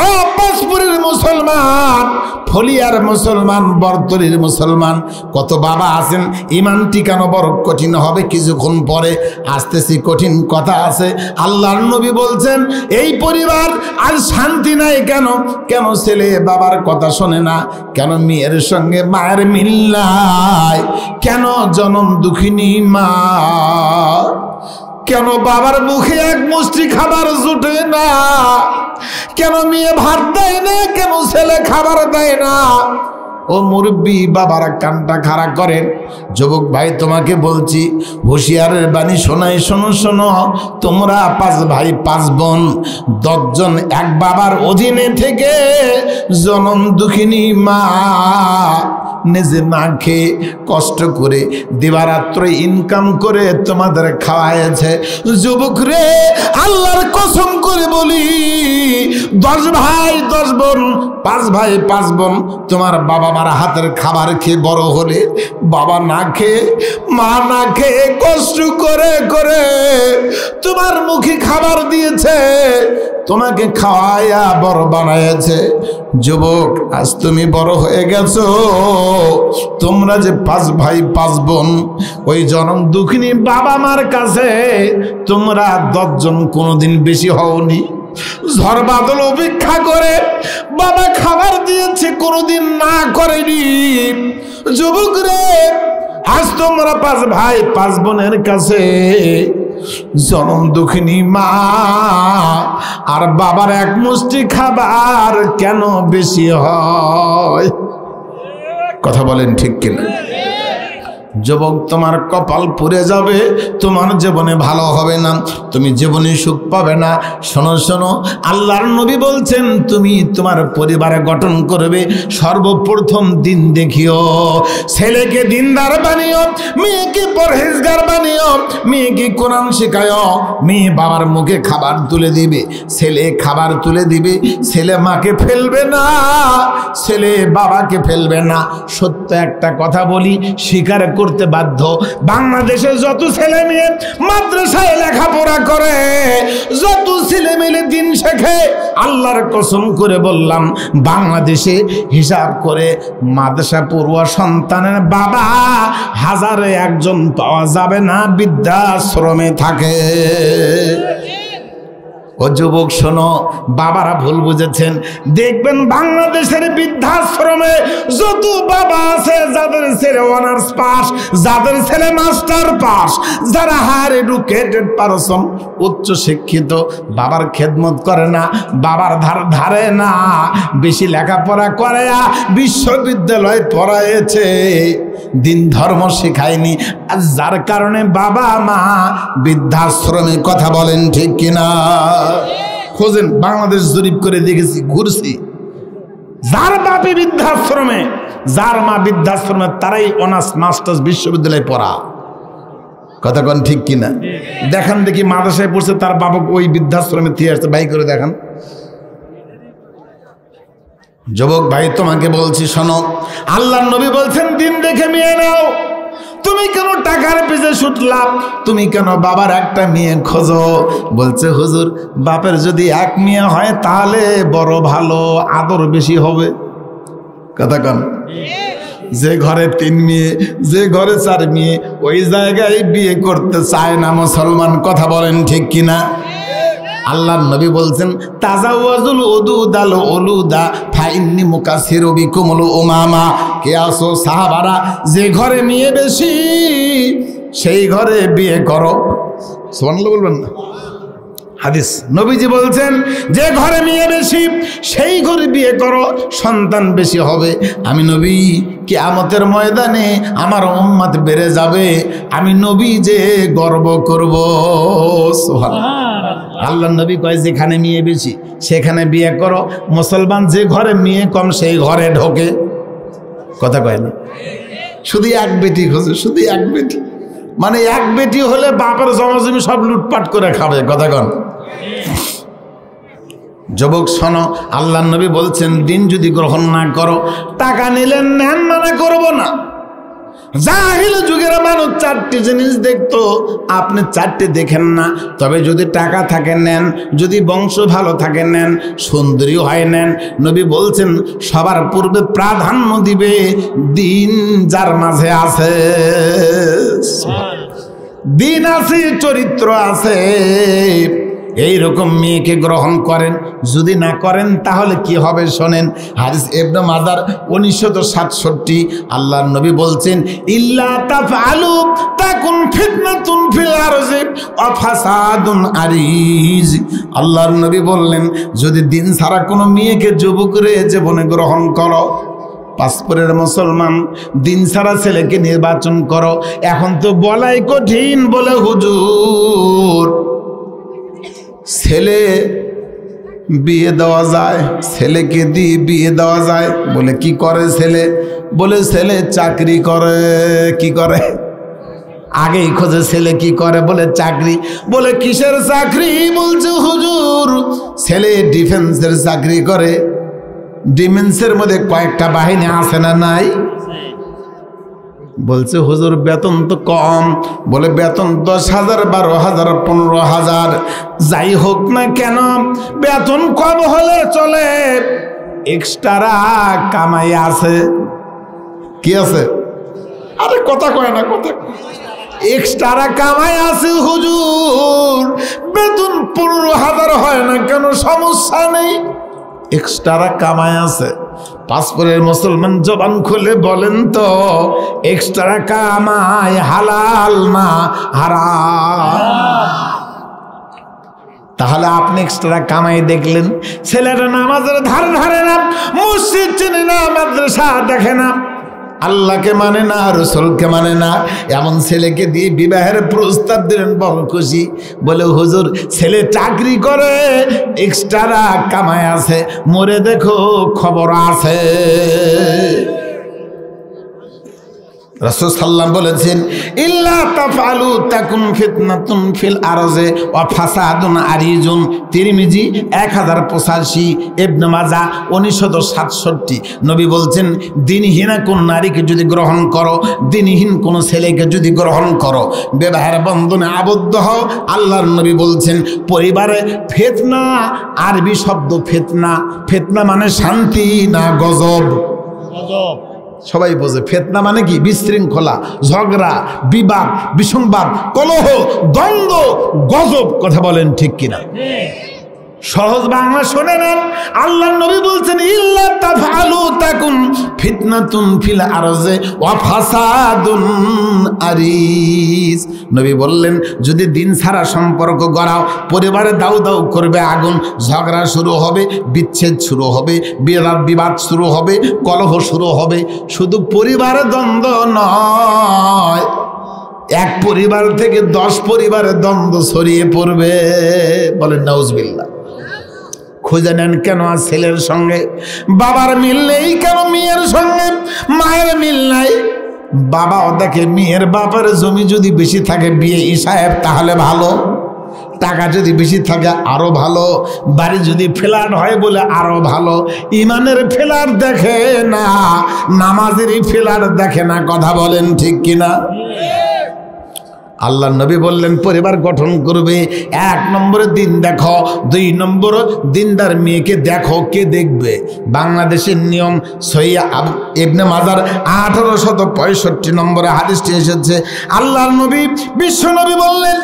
ও পাঁচপুরের মুসলমান, ফলিয়ার মুসলমান, বরতলির মুসলমান, কত বাবা আছেন, ইমান টিকানো বড় কঠিন হবে কিছুক্ষণ পরে। আসতেছি, কঠিন কথা আছে। আল্লাহর নবী বলছেন, এই পরিবার আর শান্তি নাই কেন? কেন ছেলে বাবার কথা শোনে না? কেন মেয়ের সঙ্গে মায়ের মিল নাই? কেন জনম দুঃখিনী মা? কেন বাবার মুখে এক মুষ্টি খাবার জুটে না? কেন মেয়ে ভাত দেয় না? কেন ছেলে খাবার দেয় না? ও মুরব্বী বাবারা কানটা খাড়া করেন। যুবক ভাই তোমাকে বলছি, হুঁশিয়ারের বাণী শোনাই, শোনো শোনো। তোমরা 5 ভাই 5 বোন, 10 জন এক বাবার অধীনে থেকে জনম দুঃখিনী মা নিজে না খেয়ে কষ্ট করে দিবারাত্র ইনকাম করে তোমাদের খাওয়াইছে। যুবক রে, আল্লাহর কসম করে বলি, 10 ভাই 10 বোন, 5 ভাই 5 বোন, তোমার বাবা মার হাতের খাবার খেয়ে বড় হলে, বাবা না খেয়ে মা না খেয়ে কষ্ট করে করে তোমার মুখে খাবার দিয়েছে, তোমাকে খাওয়ায়া বড় বানাইছে। যুবক, আজ তুমি বড় হয়ে গেছো, তোমরা যে 5 ভাই 5 বোন, ওই জনম দুঃখিনী বাবা মার কাছে তোমরা 10 জন কোনোদিন বেশি হওনি। ঝড় বাদল অপেক্ষা করে বাবা খাবার দিয়েছে, কোনোদিন না করেনি। যুবক রে, আজ তোমরা 5 ভাই 5 বোনের কাছে জনম দুঃখিনী মা আর বাবার এক মুষ্টি খাবার কেন বেশি হয়? কথা বলেন ঠিক কিনা? যুবক, তোমার কপাল পুড়ে যাবে, তোমার জীবনে ভালো হবে না, তুমি জীবনে সুখ পাবে না। শোনো শোনো, আল্লাহর নবী বলছেন, তুমি তোমার পরিবার গঠন করবে, সর্বপ্রথম দিন দেখিও। ছেলেকে দিনদার বানিও, মেয়েকে পরহেজগার বানিও, মেয়েকে কোরআন শেখায়ও। মেয়ে বাবার মুখে খাবার তুলে দিবে, ছেলে খাবার তুলে দিবে। ছেলে মাকে ফেলবে না, ছেলে বাবাকে ফেলবে না। সত্য একটা কথা বলি, স্বীকার করতে বাধ্য, বাংলাদেশে যত ছেলে মেয়ে মাদ্রাসায় লেখাপড়া করে, যত ছেলে মেয়ে দিন শেখে, আল্লাহর কসম করে বললাম, বাংলাদেশে হিসাব করে মাদ্রাসা পড়ুয়া সন্তানের বাবা 1000-এ 1 জন পাওয়া যাবে না বৃদ্ধাশ্রমে থাকে। ও যুবক শোনো, বাবারা ভুল বুঝেছেন। দেখবেন বাংলাদেশের বৃদ্ধাশ্রমে যত বাবা আছে, যাদের ছেলে অনার্স পাস, যাদের ছেলে মাস্টার পাস, যারা হায়ার এডুকেটেড পারসন, উচ্চ শিক্ষিত, বাবার খেদমত করে না, বাবার ধারে না, বেশি লেখাপড়া করে, বিশ্ববিদ্যালয় পড়াইছে, দিন ধর্ম শেখায়নি, আর যার কারণে বাবা মা বৃদ্ধাশ্রমে। কথা বলেন ঠিক কিনা? খোঁজেন, বাংলাদেশ জরিপ করে দেখেছি, ঘুরছি, যার বাপে বৃদ্ধাশ্রমে যার মা বৃদ্ধাশ্রমে তারাই অনার্স মাস্টার্স বিশ্ববিদ্যালয়ে পড়া। কথা কোন ঠিক কিনা? দেখান দেখি মাদ্রাসায় পড়ছে তার বাবা ওই বৃদ্ধাশ্রমে দিয়ে আসছে, বাই করে দেখান। যুবক ভাই তোমাকে বলছি শোনো, আল্লাহর নবী বলছেন দিন দেখে মেয়ে নাও। তুমি কেন টাকার পিছে ছুটলা? তুমি কেন বাবার একটা মেয়ে খোঁজো? বলছে হুজুর বাপের যদি এক মেয়ে হয় তাহলে বড় ভালো, আদর বেশি হবে। কথা কন। যে ঘরে 3 মেয়ে, যে ঘরে 4 মেয়ে, ওই জায়গায় বিয়ে করতে চায় না মুসলমান। কথা বলেন ঠিক কিনা? আল্লাহর নবী বলছেন তাজাওয়াজুল উদুদাল উলুদা ফাইন্নি মুকাসসিরু বিকুমুল উমামা। কে আসো সাহাবারা, যে ঘরে মেয়ে বেশি সেই ঘরে বিয়ে করো। সুবহানাল্লাহ বলবেন না? হাদিস নবীজি বলছেন যে ঘরে মেয়ে বেশি সেই ঘরে বিয়ে করো, সন্তান বেশি হবে। আমি নবী কিয়ামতের ময়দানে আমার উম্মত বেড়ে যাবে, আমি নবী যে গর্ব করব। সুবহানাল্লাহ। আল্লাহ নবী কয় যেখানে মেয়ে বেশি সেখানে বিয়ে করো। মুসলমান যে ঘরে মেয়ে কম সেই ঘরে ঢোকে। কথা কয় না? শুধু এক বেটি খোঁজে, শুধু এক বেটি, মানে এক বেটি হলে বাপের জমাজমি সব লুটপাট করে খাবে। কথা কন। যুবক শোনো, আল্লাহ নবী বলছেন দিন যদি গ্রহণ না করো, টাকা নিলেন নেন, মানা করব না। জাহিল যুগের মানুষ 4টি জিনিস দেখতো, আপনি 4টি দেখেন না। তবে যদি টাকা থাকে নেন, যদি বংশ ভালো থাকে নেন, সুন্দরী হয় নেন। নবী বলছেন সবার পূর্বে প্রাধান্য দিবে দিন যার মাঝে আছে, দিন আছে, চরিত্র আছে, এইরকম মেয়েকে গ্রহণ করেন। যদি না করেন তাহলে কি হবে শোনেন। হাদিস ইবনে মাজার 1967। আল্লাহর নবী বলছেন ইল্লা তাফআলু তাকুন ফিতনাতুন ফিল আরজি ওয়া ফাসাদুন আরিজ। আল্লাহর নবী বললেন যদি দিন ছাড়া কোনো মেয়েকে যুবকরে জীবনে গ্রহণ করো, পাসপোর্টের মুসলমান, দিন ছাড়া ছেলেকে নির্বাচন করো। এখন তো বলাই কঠিন, বলে হুজুর ছেলে বিয়ে দেওয়া যায়, ছেলেকে দিয়ে বিয়ে দেওয়া যায়। বলে কি করে ছেলে? বলে ছেলে চাকরি করে। কি করে? আগেই খোঁজে ছেলে কি করে, বলে চাকরি। বলে কিসের চাকরি? বলছে হুজুর ছেলে ডিফেন্সের চাকরি করে। ডিফেন্সের মধ্যে কয়েকটা বাহিনী আছে না নাই? বলছে হুজুর বেতন তো কম। বলে বেতন 10,000, 12,000, 15,000, যাই হোক না কেন বেতন কম হলে চলে, এক্সট্রা কামাই আছে। কি আছে? আরে কথা কয় না, কথা এক্সট্রা কামাই আছে হুজুর। বেতন 15,000 হয় না কেন, সমস্যা নেই, এক্সট্রা কামাই আছে। পাসপোর্টের মুসলমান জবান খুলে বলেন তো এক্সট্রা কামাই হালাল না হারাম? তাহলে আপনি এক্সট্রা কামাই দেখলেন, ছেলেটা নামাজের ধারে ধারে না, মসজিদ চেনে না, মাদ্রাসা দেখে না, আল্লাহকে মানে না, রসুলকে মানে না, এমন ছেলেকে দিয়ে বিবাহের প্রস্তাব দিলেন, বড় খুশি। বলে হুজুর ছেলে চাকরি করে, এক্সট্রা কামাই আছে, মরে দেখো খবর আছে। রাসূল সাল্লাল্লাহু বলেছেন ইল্লা তাফআলু তাকুন ফিতনাতুন ফিল আরজি ওয়া ফাসাদুন আরিজুন। তিরমিজি 1085, ইবনে মাজাহ 1967। নবী বলছেন দিনহীনা কোন নারীকে যদি গ্রহণ করো, দিনহীন কোন ছেলেকে যদি গ্রহণ করো, বিবাহের বন্ধনে আবদ্ধ হও, আল্লাহর নবী বলছেন পরিবারে ফিতনা, আরবি শব্দ ফিতনা, ফিতনা মানে শান্তি না গজব। গজব সবাই বোঝে। ফিতনা মানে কি? বিশৃঙ্খলা, ঝগড়া, বিবাদ, বিসংবাদ, কলহ, দ্বন্দ্ব, গজব। কথা বলেন ঠিক কিনা? সহজ বাংলা শুনে নেন। আল্লাহর নবী বলছেন ইল্লা তাফআলু তাকুন ফিতনাতুন ফিল আরজি ওয়া ফাসাদুন আরিজ। নবী বললেন যদি দিন ছাড়া সম্পর্ক গড়াও, পরিবারে দাউ দাউ করবে আগুন, ঝগড়া শুরু হবে, বিচ্ছেদ শুরু হবে, বিবাদ শুরু হবে, কলহ শুরু হবে। শুধু পরিবারে দ্বন্দ্ব নয়, এক পরিবার থেকে 10 পরিবারে দ্বন্দ্ব ছড়িয়ে পড়বে। বলেন নাউজুবিল্লাহ। খুঁজে নেন কেন ছেলের সঙ্গে, বাবার মিল নেই কেন মেয়ের সঙ্গে, মায়ের মিল নাই। বাবাও দেখে মেয়ের বাবার জমি যদি বেশি থাকে বিয়ে সাহেব তাহলে ভালো, টাকা যদি বেশি থাকে আরো ভালো, বাড়ি যদি ফ্ল্যাট হয় বলে আরো ভালো। ইমানের ফ্ল্যাট দেখে না, নামাজেরই ফ্ল্যাট দেখে না। কথা বলেন ঠিক কিনা? আল্লাহ নবী বললেন পরিবার গঠন করবে, 1 নম্বরে দিন দেখো, 2 নম্বর দিনদার মেয়েকে দেখো। কে দেখবে? বাংলাদেশের নিয়ম সহিহ ইবনে মাজার 1865 নম্বরে হাদিসটি এসেছে। আল্লাহর নবী বিশ্ব নবী বললেন,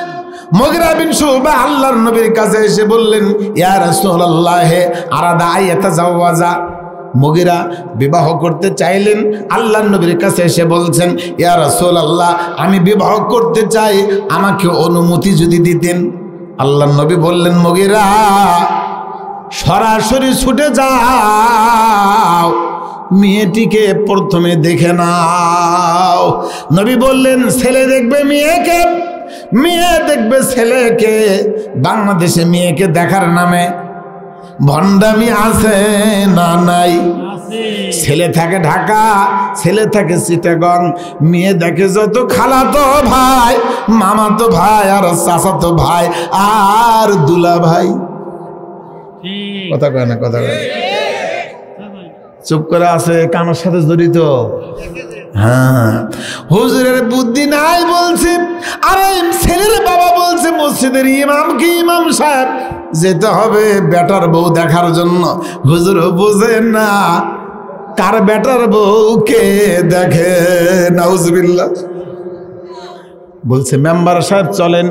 মুগিরা বিন শুবা আল্লাহর নবীর কাছে এসে বললেন, ইয়া রাসূলুল্লাহ আরাদা আয়াতাজাওয়াজা। মুগিরা বিবাহ করতে চাইলেন, আল্লাহর নবীর কাছে এসে বলছেন, ইয়া রাসূলুল্লাহ আমি বিবাহ করতে চাই, আমাকে অনুমতি যদি দিতেন। আল্লাহর নবী বললেন, মুগিরা সরাসরি ছুটে যাও, মেয়েটিকে প্রথমে দেখে নাও। নবী বললেন, ছেলে দেখবে মেয়েকে, মেয়ে দেখবে ছেলেকে। বাংলাদেশে মেয়েকে দেখার নামে ভণ্ডামি আছে না নাই? ছেলে থাকে ঢাকা, ছেলে থাকে চিটাগং, মেয়ে দেখে যত খালাতো ভাই, মামাতো ভাই আর চাচাতো ভাই আর দুলা ভাই। কথা কয় না, কথা কয় চুপ করে আছে, কানের সাথে জড়িত। হ্যাঁ, হুজুরের বুদ্ধি নাই বলছে। আরে ছেলের বাবা বলছে মসজিদের ইমাম কি ইমাম সাহেব যেতে হবে বেটার বউ দেখার জন্য। হুজুর বুঝেন না কার বেটার বউকে দেখে। নাউজুবিল্লাহ। বলছে মেম্বার সাহেব চলেন,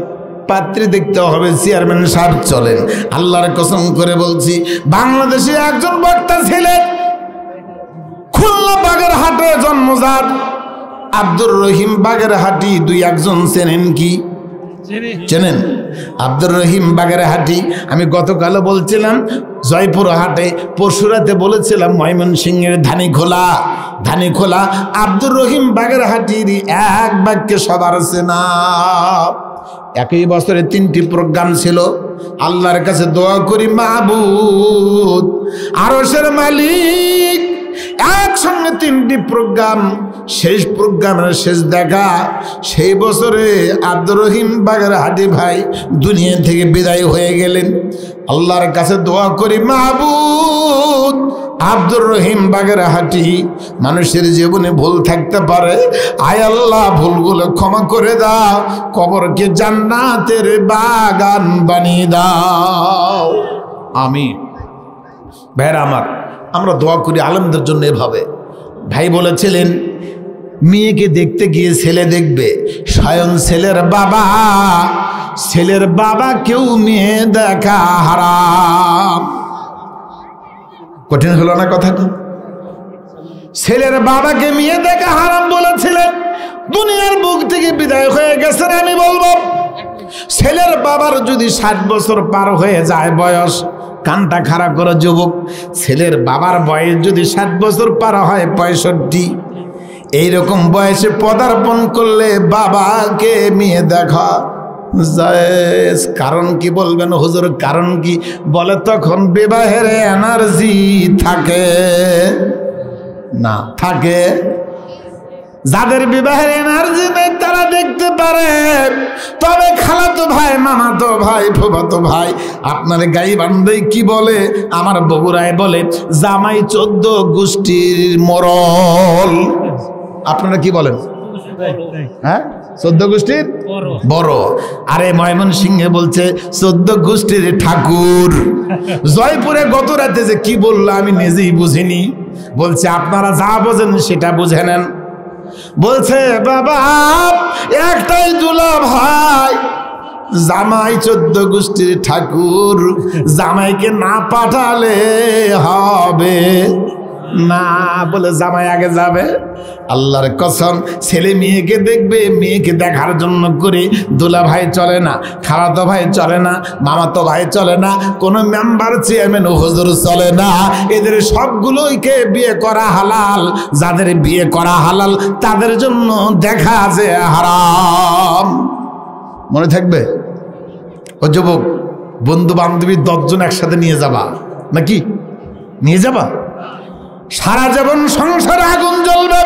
পাত্রী দেখতে হবে, চেয়ারম্যান সাহেব চলেন। আল্লাহর কসম করে বলছি, বাংলাদেশে একজন বক্তা ছিলেন, খুলনা বাগেরহাটে জন্মজাত, আব্দুর রহিম বাগেরহাটি। 2-1 চেনেন কি? চেনেন? আব্দুর রহিম বাগেরহাটি। আমি গতকালও বলছিলাম জয়পুর হাটে, পরশুরাতে বলেছিলাম ময়মনসিংহের ধানীখোলা। আব্দুর রহিম বাগেরহাটির এক বাক্যে সবার চেনা। একই বছরে 3টি প্রোগ্রাম ছিল। আল্লাহর কাছে দোয়া করি, মাবুদ আরশের মালিক, একসঙ্গে 3টি প্রোগ্রাম, শেষ প্রোগ্রামের শেষ দেখা সেই বছরে আব্দুর রহিম বাগেরহাটি ভাই দুনিয়া থেকে বিদায় হয়ে গেলেন। আল্লাহর কাছে দোয়া করি, মাবুদ আব্দুর রহিম বাগেরহাটি মানুষের জীবনে ভুল থাকতে পারে, আয় আল্লাহ ভুলগুলো ক্ষমা করে দাও, কবরকে জান্নাতের বাগান বানিয়ে দাও। আমিন। ভাইরা আমার, আমরা দোয়া করি আলেমদের জন্য এভাবে। ভাই বলেছিলেন মেয়েকে দেখতে গিয়ে ছেলে দেখবে, স্বয়ং ছেলের বাবা কেউ মেয়ে দেখা হারাম। কঠিন হলো না কথাটা? ছেলের বাবাকে মেয়ে দেখা হারাম বলেছিলেন, দুনিয়ার বুক থেকে বিদায় হয়ে গেছেন। আমি বলবো ছেলের বাবার যদি 60 বছর পার হয়ে যায় বয়স, কানটা খাড়া করে যুবক, ছেলের বাবার বয়স যদি 60 বছর পার হয় 65, এইরকম বয়সে পদার্পণ করলে বাবাকে মেয়ে দেখা জায়েজ। কারণ কি বলবেন হুজুর? কারণ কি? বলে তখন বিবাহের এনার্জি থাকে না, থাকে। যাদের বিবাহের এনার্জি নেই তারা দেখতে পারে, তবে খালাতো ভাই, মামাতো ভাই, ফুফাতো ভাই, আপনার গাইবান্ধায় কি বলে, আমার বগুড়ায় বলে জামাই 14 গোষ্ঠীর মরল। আপনারা কি বলেন? হ্যাঁ, 14 গোষ্ঠীর বড়। আরে ময়মনসিংহে বলছে 14 গোষ্ঠীর ঠাকুর। জয়পুরে গত রাতে যে কি বললো আমি নিজেই বুঝিনি। বলছে আপনারা যা বোঝেন সেটা বুঝে নেন। বলছে বাবা একটাই দুলা ভাই, জামাই 14 গোষ্ঠীর ঠাকুর, জামাইকে না পাঠালে হবে না। বলে জামাই আগে যাবে। আল্লাহর কসম, ছেলে মেয়েকে দেখবে, মেয়েকে দেখার জন্য করে দুলা ভাই চলে না, খালাতো ভাই চলে না, মামাতো ভাই চলে না, কোনো মেম্বার চেয়ারম্যান হুজুর চলে না। এদের সবগুলোকে বিয়ে করা হালাল। যাদের বিয়ে করা হালাল তাদের জন্য দেখা যে হারাম। মনে থাকবে? ও যুবক, বন্ধু বান্ধবী 10 জন একসাথে নিয়ে যাবা, নাকি? নিয়ে যাবা? সারা জীবন সংসারে আগুন জ্বলবে।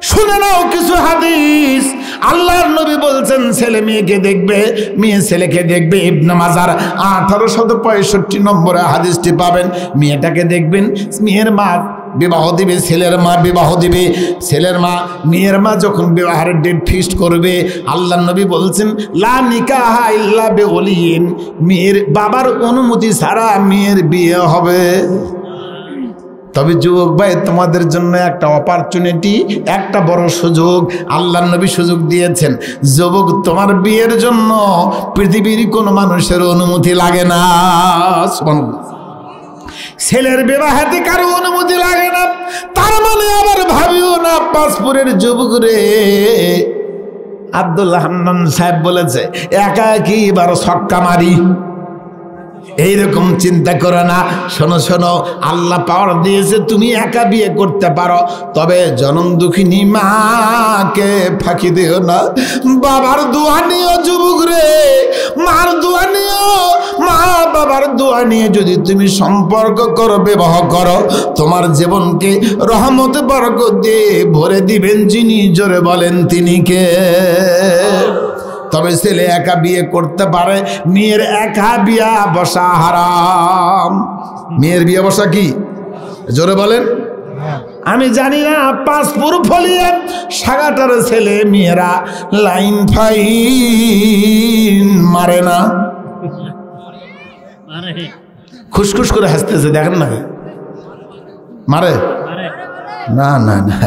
শুনে নাও কিছু হাদিস। আল্লাহর নবী বলছেন ছেলে মেয়েকে দেখবে, মেয়ে ছেলেকে দেখবে। ইবনে মাজার 1865 নম্বরে হাদিসটি পাবেন। মেয়েটাকে দেখবেন, মেয়ের মা বিবাহ দিবে, ছেলের মা বিবাহ দিবে। ছেলের মা মেয়ের মা যখন বিবাহের ডেট ফিক্সড করবে, আল্লাহর নবী বলছেন লা নিকাহা ইল্লা বিওলিয়িন, মেয়ের বাবার অনুমতি ছাড়া মেয়ের বিয়ে হবে। তবে যুবক ভাই, তোমাদের জন্য একটা অপরচুনিটি, একটা বড় সুযোগ আল্লাহর নবী সুযোগ দিয়েছেন। যুবক, তোমার বিয়ের জন্য পৃথিবীর কোনো মানুষের অনুমতি লাগে না। ছেলের বিবাহেতে কারো অনুমতি লাগে না। তার মানে আবার ভাবিও না পাঁচপুরের যুবক রে, আব্দুল হান্নান সাহেব বলেছে একা কি এবার ছক্কা মারি, এইরকম চিন্তা করো না। শোনো শোনো, আল্লাহ পাওয়ার দিয়েছে, তুমি একা বিয়ে করতে পারো, তবে জনম দুঃখিনী মাকে ফাঁকি দিও না। বাবার দোয়া নিও যুবক রে, মার দোয়া নিও। মা বাবার দোয়া নিয়ে যদি তুমি সম্পর্ক করো, বিবাহ করো, তোমার জীবনকে রহমতে বরকত দিয়ে ভরে দিবেন যিনি। জোরে বলেন তিনি কে? তবে ছেলে একা বিয়ে করতে পারে, মেয়ের একা বিয়া বসা হারাম। মেয়ের বিয়ে বসা কি? জোরে বলেন। আমি জানি না পাঁচপুর ফলিয়ে সাগাটার ছেলে মেয়েরা লাইন ফাইন মারে না? খুশখুশ করে হাসতেছে, দেখেন না? মারে না না না,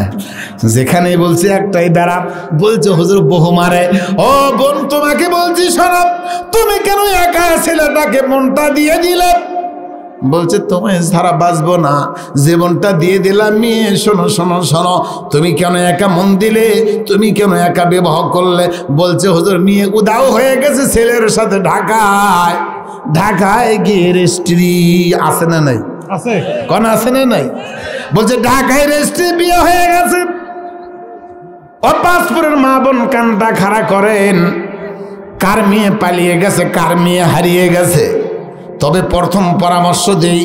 যেখানে বলছে একটাই বেড়া, বলছে হুজুর বহু মারে। ও বোন, তোমাকে বলছি শোনো, তুমি কেন একা ছেলেটাকে মনটা দিয়ে দিলে? বলছে তোমায় ছাড়া বাঁচবো না, জীবনটা দিয়ে দিলাম। মেয়ে শোনো শোনো শোনো, তুমি কেন একা মন দিলে? তুমি কেন একা বিবাহ করলে? বলছে হুজুর মেয়ে উদাও হয়ে গেছে ছেলের সাথে ঢাকায়। ঢাকায় গিয়ে রেস্ট্রি আছে না নাই? আছে। কোন আছে না নাই? বলছে ঢাকায় রেস্ট্রি বিয়ে হয়ে গেছে। ও পাঁচপুরের মা বোন কানটা খাড়া করেন, কার মেয়ে পালিয়ে গেছে, কার মেয়ে হারিয়ে গেছে। তবে প্রথম পরামর্শ দেই,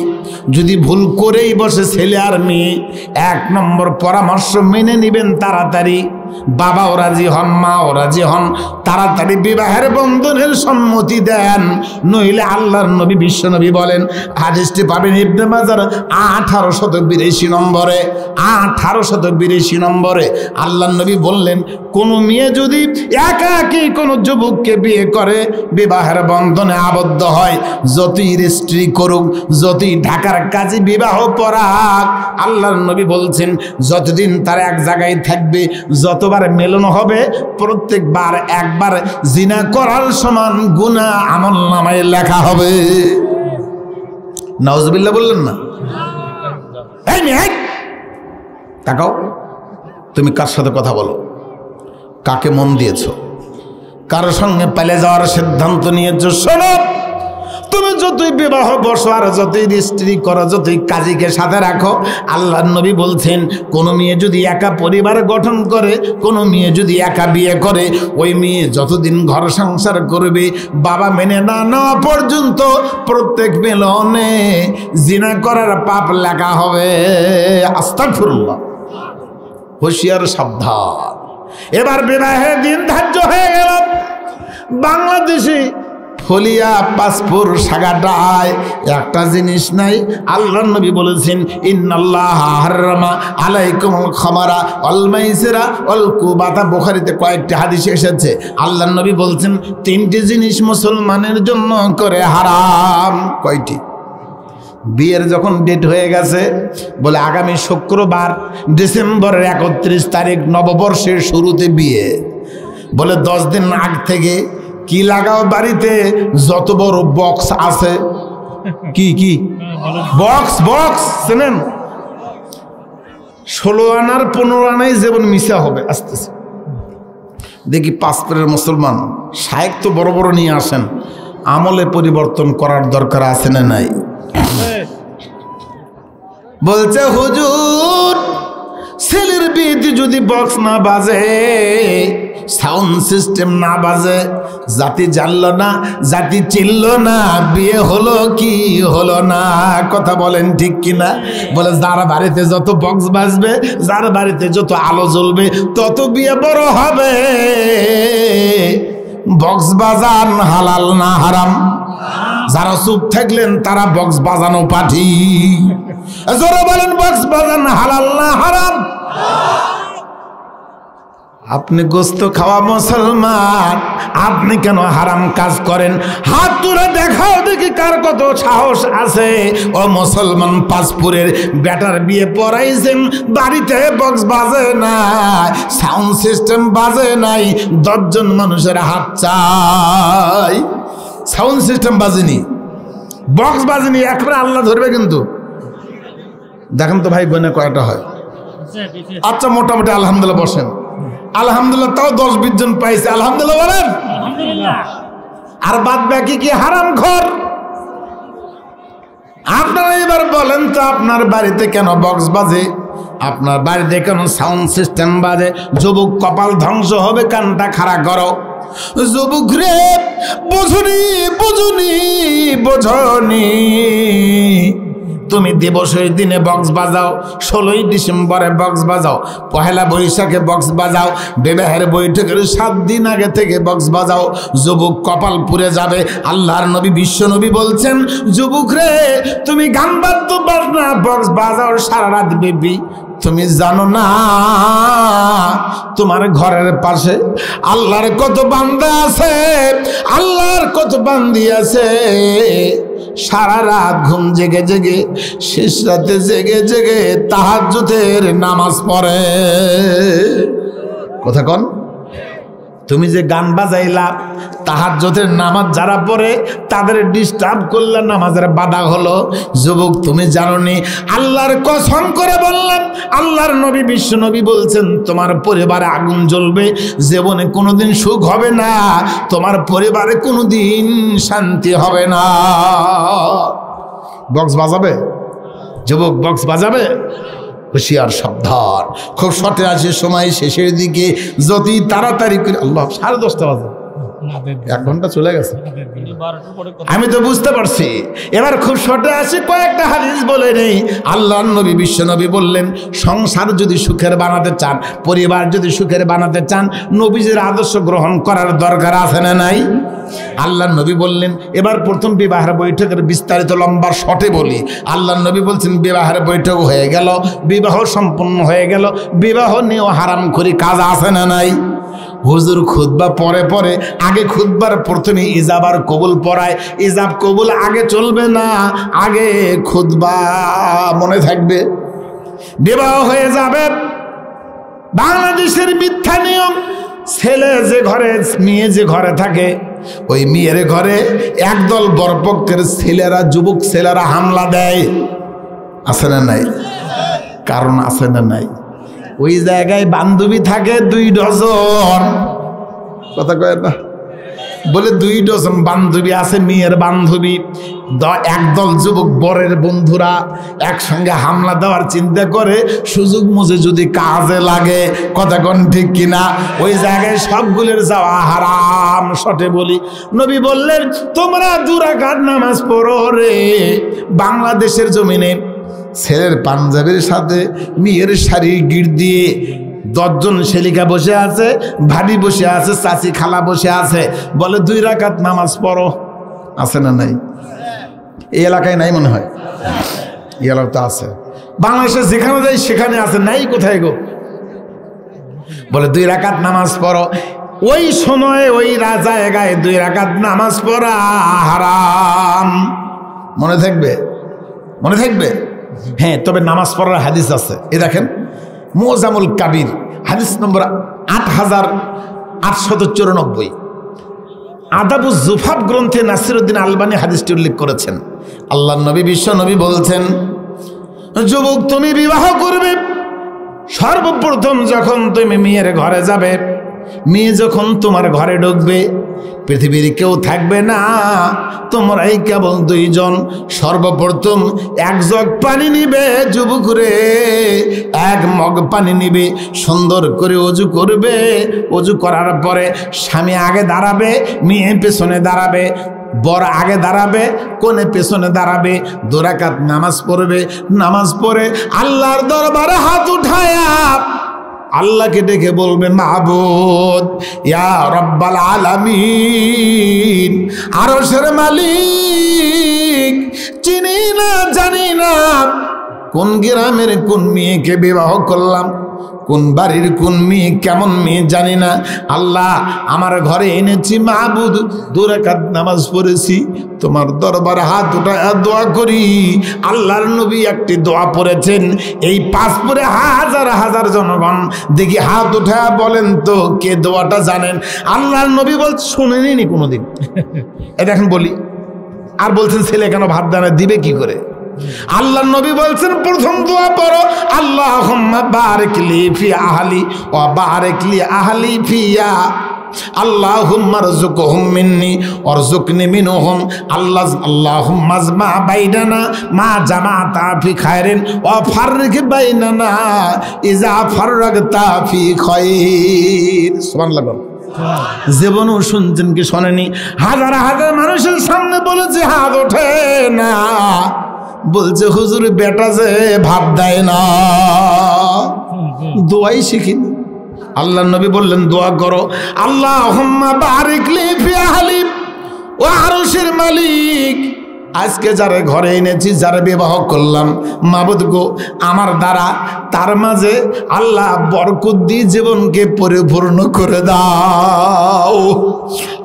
যদি ভুল করেই বসে ছেলে আর মেয়ে, 1 নম্বর পরামর্শ মেনে নেবেন তাড়াতাড়ি। বাবাও রাজি হন, মাও রাজি হন, তাড়াতাড়ি বিবাহের বন্ধনের সম্মতি দেন। নইলে আল্লাহর নবী বিশ্ব নবী বলেন, হাদিসটি পাবেন ইবনে মাজার 1882 নম্বরে। 1882 নম্বরে আল্লাহর নবী বললেন, কোন মেয়ে যদি একাকী কোন যুবককে বিয়ে করে, বিবাহের বন্ধনে আবদ্ধ হয়, যতই রেজিস্ট্রি করুক, যতই ঢাকার কাজে বিবাহ পড়াক, আল্লাহর নবী বলছেন যতদিন তার এক জায়গায় থাকবে, যতবার মেলন হবে, প্রত্যেকবার একবার জিনা করার সমান গুনাহ আমলনামায় লেখা হবে। নাউজুবিল্লাহ বললেন না? এই মেয়ে তাকাও, তুমি কার সাথে কথা বলো? কাকে মন দিয়েছ? কার সঙ্গে পালিয়ে যাওয়ার সিদ্ধান্ত নিয়েছ? শোনো, তুমি যতই বিবাহ বসো আর যতই স্ত্রী করো, যতই কাজীকে সাথে রাখো, আল্লাহর নবী বলছেন কোন মেয়ে যদি একা পরিবার গঠন করে, কোন মেয়ে যদি একা বিয়ে করে, ওই মেয়ে যতদিন ঘর সংসার করবে, বাবা মেনে না নেওয়া পর্যন্ত প্রত্যেক মিলনে জিনা করার পাপ লেখা হবে। আস্তাগফিরুল্লাহ। হুঁশিয়ার, সাবধান। এবার বিবাহের দিন ধার্য হয়ে গেল। বাংলাদেশে ফলিয়া পাঁচপুর সাগাটায় একটা জিনিস নাই। আল্লাহর নবী বলেছেন, ইন্নাল্লাহা হারামা আলাইকুমুল খামারা ওয়াল মাইসিরা ওয়াল কুবাতা। বুখারীতে কয়েকটি হাদিস এসেছে। আল্লাহর নবী বলছেন 3টি জিনিস মুসলমানের জন্য করে হারাম। কয়টি? বিয়ের যখন ডেট হয়ে গেছে, বলে আগামী শুক্রবার ডিসেম্বরের 31 তারিখ নববর্ষের শুরুতে বিয়ে, বলে 10 দিন আগ থেকে কি লাগাও বাড়িতে? যত বড় বক্স আছে। কি কি বক্স? বক্স চেনেন? 16 আনার 15 আনাই যেমন মিশা হবে। আসতেছে দেখি পাঁচপুরের মুসলমান শায়েক তো বড় বড় নিয়ে আসেন, আমলে পরিবর্তন করার দরকার আছে না নাই? বলছে হুজুর, ছেলের বিয়েতে যদি বক্স না বাজে, সাউন্ড সিস্টেম না বাজে, জাতি জানলো না, জাতি চিনল না, বিয়ে হলো কি হলো না। কথা বলেন ঠিক কিনা? বলে যার বাড়িতে যত বক্স বাজবে, যার বাড়িতে যত আলো জ্বলবে, তত বিয়ে বড় হবে। বক্স বাজান হালাল না হারাম? যারা চুপ থাকলেন তারা বক্স বাজানো পাঠি। জোরে বলেন বক্স বাজান হালাল না হারাম? আপনি গোস্ত খাওয়া মুসলমান, আপনি কেন হারাম কাজ করেন? হাত তুলে দেখাও দেখি কার কত সাহস আছে। ও মুসলমান, পাঁচপুরের বেটার বিয়ে পড়াইছেন, বাড়িতে বক্স বাজে নাই, সাউন্ড সিস্টেম বাজে নাই, 10 জন মানুষের হাত চাই। সাউন্ড সিস্টেম বাজেনি, বক্স বাজেনি, একবারে আল্লাহ ধরবে কিন্তু। দেখেন তো ভাই বোনে কয়টা হয়? আচ্ছা মোটামুটি আলহামদুলিল্লাহ বসেন। আলহামদুলিল্লাহ তাও 10-20 জন পাইছে, আলহামদুলিল্লাহ বলেন। আর বাদ বাকি কি হারাম খোর? আপনারা এবার বলেন তো আপনার বাড়িতে কেন বক্স বাজে? আপনার বাড়িতে কেন সাউন্ড সিস্টেম বাজে? যুবক কপাল ধ্বংস হবে, কানটা খাড়া করো। যুবক রে, বুঝুনি বুঝুনি বুঝনি, তুমি দিবসের দিনে বক্স বাজাও, 16ই ডিসেম্বরে বক্স বাজাও, পহেলা বৈশাখে বক্স বাজাও, বিবাহের বৈঠকের 7 দিন আগে থেকে বক্স বাজাও, যুবক কপাল পুড়ে যাবে। আল্লাহর নবী বিশ্ব নবী বলছেন, যুবক রে তুমি গান বাদ্য বাজনা বক্স বাজাও সারা রাত ব্যাপী, তুমি জানো না তোমার ঘরের পাশে আল্লাহর কত বান্দা আছে, আল্লাহর কত বান্দি আছে, সারা রাত ঘুম জেগে জেগে, শেষ রাতে জেগে জেগে তাহাজ্জুদের নামাজ পড়ে। কথা কন? তুমি যে গান বাজাইলা, তাহাজ্জুদের নামাজ যারা পড়ে তাদের ডিস্টার্ব করলে নামাজের বাধা হলো। যুবক তুমি জানো নি, আল্লাহর কসম করে বললাম, আল্লাহর নবী বিশ্ব নবী বলছেন, তোমার পরিবারে আগুন জ্বলবে, জীবনে কোনোদিন সুখ হবে না, তোমার পরিবারে কোনোদিন শান্তি হবে না। বক্স বাজাবে যুবক, বক্স বাজাবে, হুঁশিয়ার সাবধান। খুব শর্টে আছে সময় শেষের দিকে, যদি তাড়াতাড়ি করে, আল্লাহ 10:30 বাজে, 1 ঘন্টা চলে গেছে, আমি তো বুঝতে পারছি। এবার খুব শর্টে আছে, কয়েকটা হাদিস বলে নেই। আল্লাহর নবী বিশ্ব নবী বললেন, সংসার যদি সুখের বানাতে চান, পরিবার যদি সুখের বানাতে চান, নবীজির আদর্শ গ্রহণ করার দরকার আছে না নাই? আল্লাহর নবী বললেন, এবার প্রথম বিবাহের বৈঠকের বিস্তারিত লম্বা শর্টে বলি। আল্লাহর নবী বলছেন, বিবাহের বৈঠক হয়ে গেল, বিবাহ সম্পন্ন হয়ে গেল, বিবাহ নিয়েও হারাম করি কাজ আছে না নাই? হুজুর খুতবা পরে পরে, আগে খুতবার প্রথমে ইজাব আর কবুল পড়ায়। ইজাব কবুল আগে চলবে না, আগে খুতবা। মনে থাকবে, বিবাহ হয়ে যাবে। বাংলাদেশের মিথ্যা নিয়ম, ছেলে যে ঘরে, মেয়ে যে ঘরে থাকে, ওই মেয়ের ঘরে একদল বরপক্ষের ছেলেরা, যুবক ছেলেরা হামলা দেয়। আছে না নাই? কারণ আছে না নাই? ওই জায়গায় বান্ধবী থাকে 2 ডজন। কথা কয় না? বলে 2 ডজন বান্ধবী আছে, মেয়ের বান্ধবী। একদল যুবক বরের বন্ধুরা একসঙ্গে হামলা দেওয়ার চিন্তা করে, সুযোগ মুজে যদি কাজে লাগে। কথা কোন ঠিক কিনা? ওই জায়গায় সবগুলোর যাওয়া হারাম। শটে বলি, নবী বললেন, তোমরা 2 রাকাত নামাজ পড়ো রে। বাংলাদেশের জমিনে ছেলের পাঞ্জাবের সাথে মেয়ের শাড়ির গিট দিয়ে 10 জন শেলিকা বসে আছে, ভাবি বসে আছে, চাচি খালা বসে আছে, বলে 2 রাকাত নামাজ পড়ো। আছে না নাই? এই এলাকায় নাই মনে হয়, এই এলাকা আছে। বাংলাদেশে যেখানে যাই সেখানে আছে, নাই কোথায় গো? বলে 2 রাকাত নামাজ পড়ো। ওই সময়ে ওই জায়গায় 2 রাকাত নামাজ পড়া হারাম। মনে থাকবে? মনে থাকবে? হ্যাঁ, তবে নামাজ পড়ার হাদিস আছে। এই দেখেন, মুজামুল কাবির হাদিস নম্বর 8894, আদাবুজ জুফাফ গ্রন্থে নাসিরউদ্দিন আলবানী হাদিসটি উল্লেখ করেছেন। আল্লাহর নবী বিশ্ব নবী বলছেন, যুবক তুমি বিবাহ করবে, সর্বপ্রথম যখন তুমি মেয়ের ঘরে যাবে, মেয়ে যখন তোমার ঘরে ঢুকবে, পৃথিবীর কেউ থাকবে না, তোমরাই কেবল দুইজন। সর্বপ্রথম এক জগ পানি নিবে যুবক রে, এক মগ পানি নিবে, সুন্দর করে অজু করবে। অজু করার পরে স্বামী আগে দাঁড়াবে, মেয়ে পেছনে দাঁড়াবে, বর আগে দাঁড়াবে, কোনে পেছনে দাঁড়াবে, 2 রাকাত নামাজ পড়বে। নামাজ পড়ে আল্লাহর দরবারে হাত উঠায়া আল্লাহকে ডেকে বলবে, মাহবুদ ইয়া রব্বাল আলামিন, আরশের মালিক, চিনি না জানি না কোন গ্রামের কোন মেয়েকে বিবাহ করলাম, কোন বাড়ির কোন মেয়ে, কেমন মেয়ে জানি না। আল্লাহ আমার ঘরে এনেছি মাহবুদ, 2 রাকাত নামাজ পড়েছি, তোমার দরবারে হাত উঠায় দোয়া করি। আল্লাহর নবী একটি দোয়া পড়েছেন, এই 5 পরে হাজার হাজার জনগণ দেখি হাত উঠায় বলেন তো কে দোয়াটা জানেন? আল্লাহর নবী বলছে শুনেনি কোনোদিন। এটা এখন বলি, আর বলছেন ছেলে কেন ভাত দানা দিবে কি করে? আল্লাহর নবী বলছেন প্রথম দোয়া পড়ো, আল্লাহুম্মা বারিক লি ফি আহলি ওয়া বারিক লি আহলি ফিয়া, আল্লাহুম্মা রযুকহুম মিন্নি ওয়ারযুকনি মিনহুম, আল্লাহুম্মা জমা বাইনানা মা জামাতা ফি খায়রিন ওয়া ফাররিক বাইনানা ইযা ফাররাগতা ফি খায়র। সুবহানাল্লাহ। জীবনও শুনছেন কি শোনেনি? হাজার হাজার মানুষের সামনে বলেছে হাত ওঠে না, বলছে হুজুর বেটা যে ভাত দেয় না, দোয়াই শিখিনি। আল্লাহর নবী বললেন দোয়া করো, আল্লাহুম্মা বারিক লি ফি আহলি, ও আরশের মালিক, আজকে যারা ঘরে এনেছি, যারা বিবাহ করলাম, মাবুদ গো আমার দ্বারা তার মাঝে আল্লাহ বরকত দিয়ে জীবনকে পরিপূর্ণ করে দাও।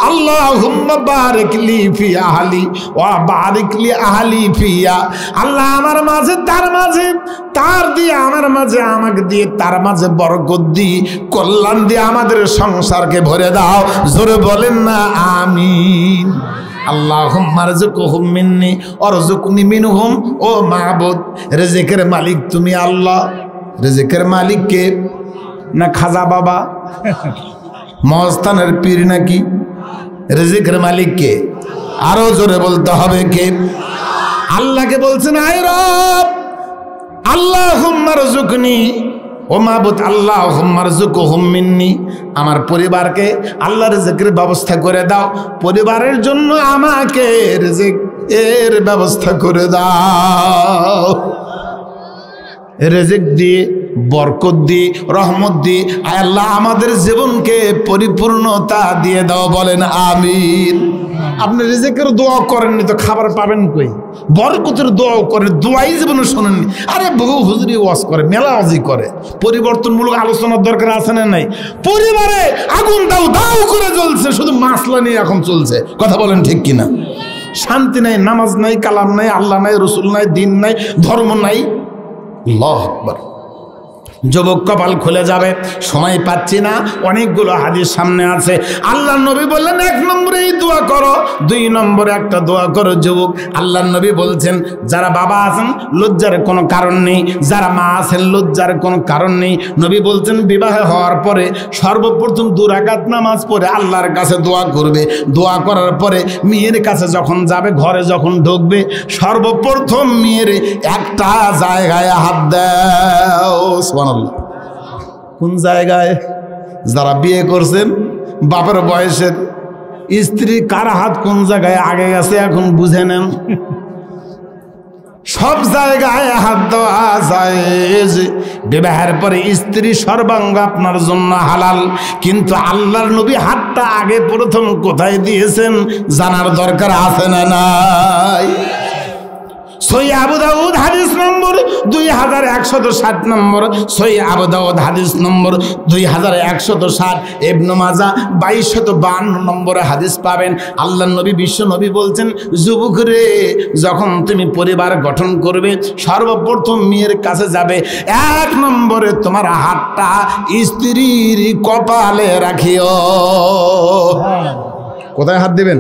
আল্লাহুম্মা বারিক লি ফি আহলি ওয়া বারিক লি আহলি ফিয়া, আল্লাহ আমার মাঝে তার মাঝে, তার দিয়ে আমার মাঝে, আমাকে দিয়ে তার মাঝে বরকত দিয়ে কল্যাণ দিয়ে আমাদের সংসারকে ভরে দাও। জোরে বলেন না আমিন। আল্লাহুম্মা রযুকহুম মিন্নি ওয়ারযুকনি মিনহুম। ও মাবুদ, রিজিকের মালিক তুমি আল্লাহ। রিজিকের মালিক কে? না খাজা বাবা, মস্তানের পীর নাকি? রিজিকের মালিক কে? আরো জোরে বলতে হবে কে? আল্লাহকে বলছেন আয় রব, আল্লাহুম্মা রযুকনি, ও মাবুদ আল্লাহুম্মা রযুকহুম মিন্নি, আমার পরিবারকে আল্লাহর রিজিকের ব্যবস্থা করে দাও, পরিবারের জন্য আমাকে রিজিকের ব্যবস্থা করে দাও। রিজিক দিয়ে, বরকত দিয়ে, রহমত দিয়ে আয় আল্লাহ আমাদের জীবনকে পরিপূর্ণতা দিয়ে দাও। বলেন আমিন। আপনি রিজিকের দোয়া করেননি তো খাবার পাবেন কই? বরকতের দোয়াও করেন, দোয়াই জীবনে শোনেননি। আরে বহু হুজুরি ওয়াজ করে, মেলা ওয়াজি করে, পরিবর্তনমূলক আলোচনার দরকার আছে না নাই? পরিবারে আগুন দাও দাও করে জ্বলছে, শুধু মাসলা নিয়ে এখন চলছে। কথা বলেন ঠিক কিনা? শান্তি নাই, নামাজ নাই, কালাম নাই, আল্লাহ নাই, রসুল নাই, দিন নাই, ধর্ম নাই। আল্লাহু আকবার। যুবক কপাল খুলে যাবে, সময় পাচ্ছি না, অনেকগুলো হাদিস সামনে আছে। আল্লাহ নবী বললেন 1 নম্বরে এই দোয়া করো, 2 নম্বরে একটা দোয়া করো। যুবক আল্লাহ নবী বলছেন যারা বাবা আছেন লজ্জার কোনো কারণ নেই, যারা মা আছেন লজ্জার কোনো কারণ নেই। নবী বলছেন বিবাহ হওয়ার পরে সর্বপ্রথম 2 রাকাত নামাজ পড়ে আল্লাহর কাছে দোয়া করবে। দোয়া করার পরে মেয়ের কাছে যখন যাবে, ঘরে যখন ঢুকবে, সর্বপ্রথম মেয়ের একটা জায়গায় হাত দাও। কোন জায়গায়? যারা বিয়ে করছেন, বাপের বয়সের স্ত্রী কার হাত কোন জায়গায় আগে গেছে এখন বুঝে নেন। সব জায়গায় হাত দেওয়া যায়। বিবাহের পরে স্ত্রী সর্বাঙ্গ আপনার জন্য হালাল, কিন্তু আল্লাহর নবী হাতটা আগে প্রথম কোথায় দিয়েছেন জানার দরকার আছে না নাই? সহিহ আবু দাউদ হাদিস নম্বর 2160 নম্বর, সহিহ আবু দাউদ হাদিস নম্বর 2160, ইবনে মাজাহ 2252 নম্বরে হাদিস পাবেন। আল্লাহর নবী, বিশ্ব নবী বলছেন যুবক রে, যখন তুমি পরিবার গঠন করবে সর্বপ্রথম মেয়ের কাছে যাবে, 1 নম্বরে তোমার হাতটা স্ত্রীর কপালে রাখিও। কোথায় হাত দিবেন?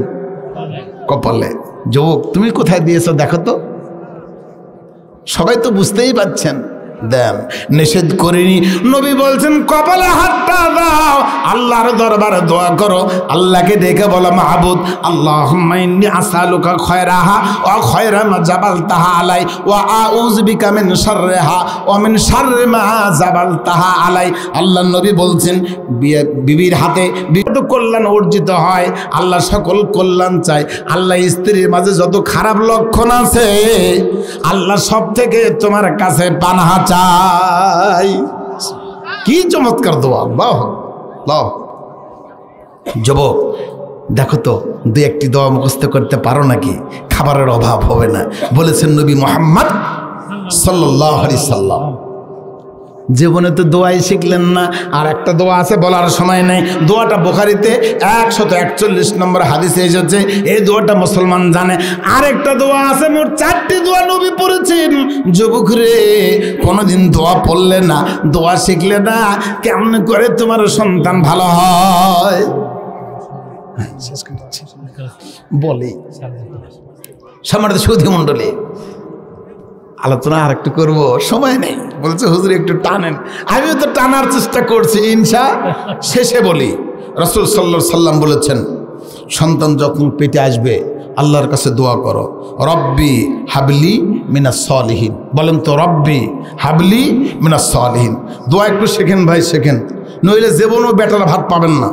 কপালে। যুবক তুমি কোথায় দিয়েছো দেখো তো। সবাই তো বুঝতেই পারছেন, দেন, নিষেধ করিনি। নবী বলছেন কপালে হাতটা দাও, আল্লাহর দরবারে দোয়া করো, আল্লাহকে ডেকে বলো মাহবুদ আল্লাহুম্মা ইন্নী আসআলুকা খায়রাহা ওয়া খায়রা মা জাবালতাহা আলাই ওয়া আউযু বিকা মিন শাররিহা ওয়া মিন শাররি মা জাবালতাহা আলাই। আল্লাহর নবী বলছেন বিবির হাতে বিপদ কল্যাণ অর্জিত হয়, আল্লাহ সকল কল্যাণ চায়। আল্লাহ স্ত্রীর মাঝে যত খারাপ লক্ষণ আছে আল্লাহ সব থেকে তোমার কাছে পানাহা চাই। কি চমৎকার দোয়া! আল্লাহ আল্লাহ। যুবক দেখো তো, দুই একটি দোয়া মুখস্থ করতে পারো নাকি? খাবারের অভাব হবে না, বলেছেন নবী মুহাম্মদ সাল্লাল্লাহু আলাইহি সাল্লাম। জীবনে তো দোয়াই শিখলেন না। আর একটা দোয়া আছে, বলার সময় নেই। দোয়াটা বুখারীতে 141 নম্বর হাদিসে এসেছে। এই দোয়াটা মুসলমান জানে। আরেকটা দোয়া আছে, মোট 4টি দোয়া নবী পড়েছেন। যুবক রে, কোনোদিন দোয়া পড়লে না, দোয়া শিখলে না, কেমন করে তোমার সন্তান ভালো হয়? বলি সম্মানিত সুধী মণ্ডলী, আলোচনা আর একটু করবো, সময় নেই। বলছে হুজুর একটু টানেন, আমিও তো টানার চেষ্টা করছি। ইনশা শেষে বলি, রাসূল সাল্লাল্লাহু আলাইহি সাল্লাম বলেছেন সন্তান যখন পেটে আসবে আল্লাহর কাছে দোয়া করো, রব্বি হাবলি মিনাস সালিহিন। বলেন তো, রব্বি হাবলি মিনাস সালিহিন। দোয়া একটু শেখেন ভাই, শেখেন, নইলে জীবনও বেটার ভাত পাবেন না,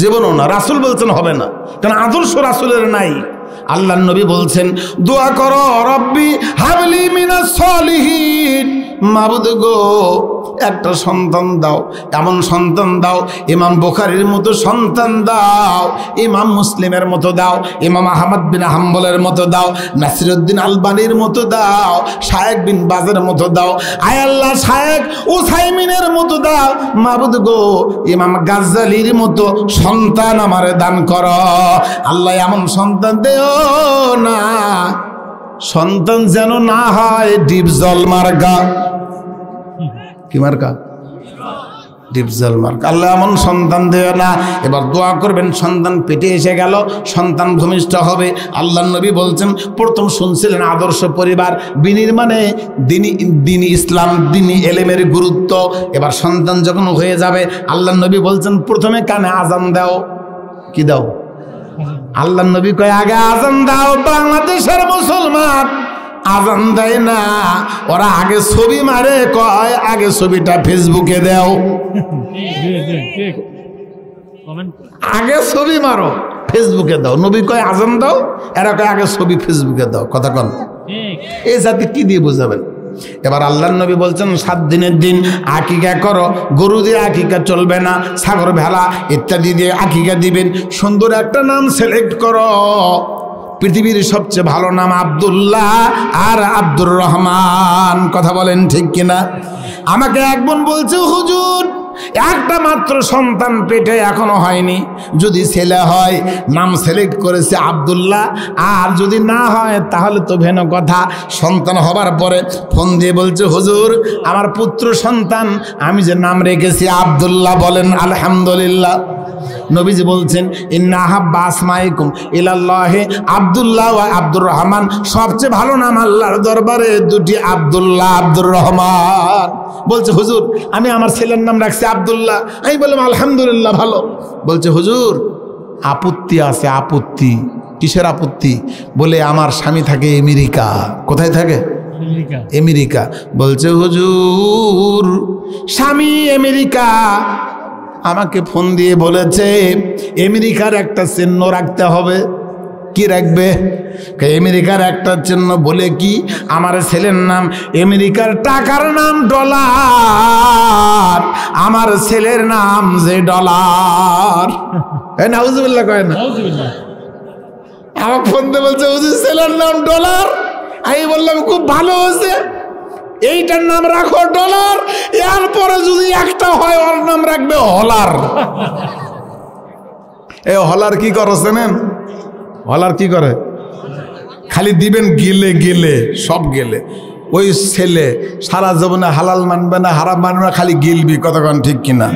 জীবনও না। রাসূল বলছেন হবে না, কারণ আদর্শ রাসূলের নাই। আল্লাহর নবী বলছেন দোয়া করো, রব্বি হাবলি মিনাস সালিহিন। মাবুদ গো, একটা সন্তান দাও, এমন সন্তান দাও, ইমাম বুখারীর মতো সন্তান দাও, ইমাম মুসলিমের মতো দাও, ইমাম আহমদ বিন হাম্বলের মতো দাও, নাসিরউদ্দিন আলবানীর মতো দাও, শায়েখ বিন বাজের মতো দাও, আয় আল্লাহ শায়েখ উসাইমিনের মতো দাও। মাবুদ গো, ইমাম গাজ্জালির মতো সন্তান আমারে দান করো। আল্লাহ এমন সন্তান দেও না, সন্তান যেন না হয় ডিপজল মার্কা। কি মার্কা? ডিপজল মার্কা। আল্লাহ এমন সন্তান দেয় না। এবার দোয়া করবেন, সন্তান পেটে এসে গেল, সন্তান ভূমিষ্ঠ হবে। আল্লাহর নবী বলছেন, প্রথম শুনছিলেন আদর্শ পরিবার বিনির্মাণে দিনী ইসলাম, দিনী এলেমের গুরুত্ব। এবার সন্তান যখন হয়ে যাবে, আল্লাহর নবী বলছেন প্রথমে কানে আজান দাও। কি দাও? আল্লাহর নবী কয় আগে আজান দাও। বাংলাদেশের মুসলমান আজান দেয় না, ওরা আগে ছবি মারে, কয় আগে ছবিটা ফেসবুকে দাও। আগে ছবি মারো, ফেসবুকে দাও। নবী কয় আজান দাও, এরা কয় আগে ছবি ফেসবুকে দাও। কথা কন, এই জাতি কি দিয়ে বোঝাবেন? এবার আল্লাহর নবী বলছেন 7 দিনের দিন আকিকা করো। গরু দিয়ে আকিকা চলবে না, ছাগল ভেলা ইত্যাদি দিয়ে আকিকা দিবেন। সুন্দর একটা নাম সিলেক্ট করো। পৃথিবীর সবচেয়ে ভালো নাম আব্দুল্লাহ আর আব্দুর রহমান। কথা বলেন ঠিক কিনা? আমাকে এক বোন বলছে, হুজুর একটা মাত্র সন্তান পেটে এখনো হয়নি, যদি ছেলে হয় নাম সিলেক্ট করেছে আব্দুল্লাহ, আর যদি না হয় তাহলে তো ভেন কথা। সন্তান হবার পরে ফোন দিয়ে বলছে, হুজুর আমার পুত্র সন্তান, আমি যে নাম রেখেছি আব্দুল্লাহ। বলেন আলহামদুলিল্লাহ। নবীজি বলছেন ইন্না আহাব্বা আসমাইকুম ইলাল্লাহি আব্দুল্লাহ ওয়া আব্দুর রহমান। সবচেয়ে ভালো নাম আল্লাহর দরবারে দুটি, আব্দুল্লাহ, আব্দুর রহমান। বলছে হুজুর আমি আমার ছেলের নাম রাখছি আব্দুল্লাহ। আমি বললাম আলহামদুলিল্লাহ, ভালো। বলছে হুজুর আপত্তি আছে। আপত্তি? কিসের আপত্তি? বলে আমার স্বামী থাকে আমেরিকা। কোথায় থাকে? আমেরিকা। বলছে হুজুর স্বামী আমেরিকা, আমাকে ফোন দিয়ে বলেছে আমেরিকার একটা চিহ্ন রাখতে হবে। কি রাখবে? আমেরিকার একটা চিহ্ন। বলে কি? আমার ছেলের নাম আমেরিকার টাকার নাম ডলার, আমার ছেলের নাম যে ডলার। নাউজুবিল্লাহ কয় না? আমাকে ফোন দিয়ে বলছে হুজুর ছেলের নাম ডলার। আমি বললাম খুব ভালো হয়েছে, এইটার নাম রাখো ডলার, এরপরে যদি একটা হয় ওর নাম রাখবে হলার। এই হলার কি করে চেনেন? হলার কি করে? খালি দিবেন গেলে গেলে, সব গেলে। ওই ছেলে সারা জীবনে হালাল মানবে না, হারাম মানবে না, খালি গিলবি। কতক্ষণ ঠিক কিনা?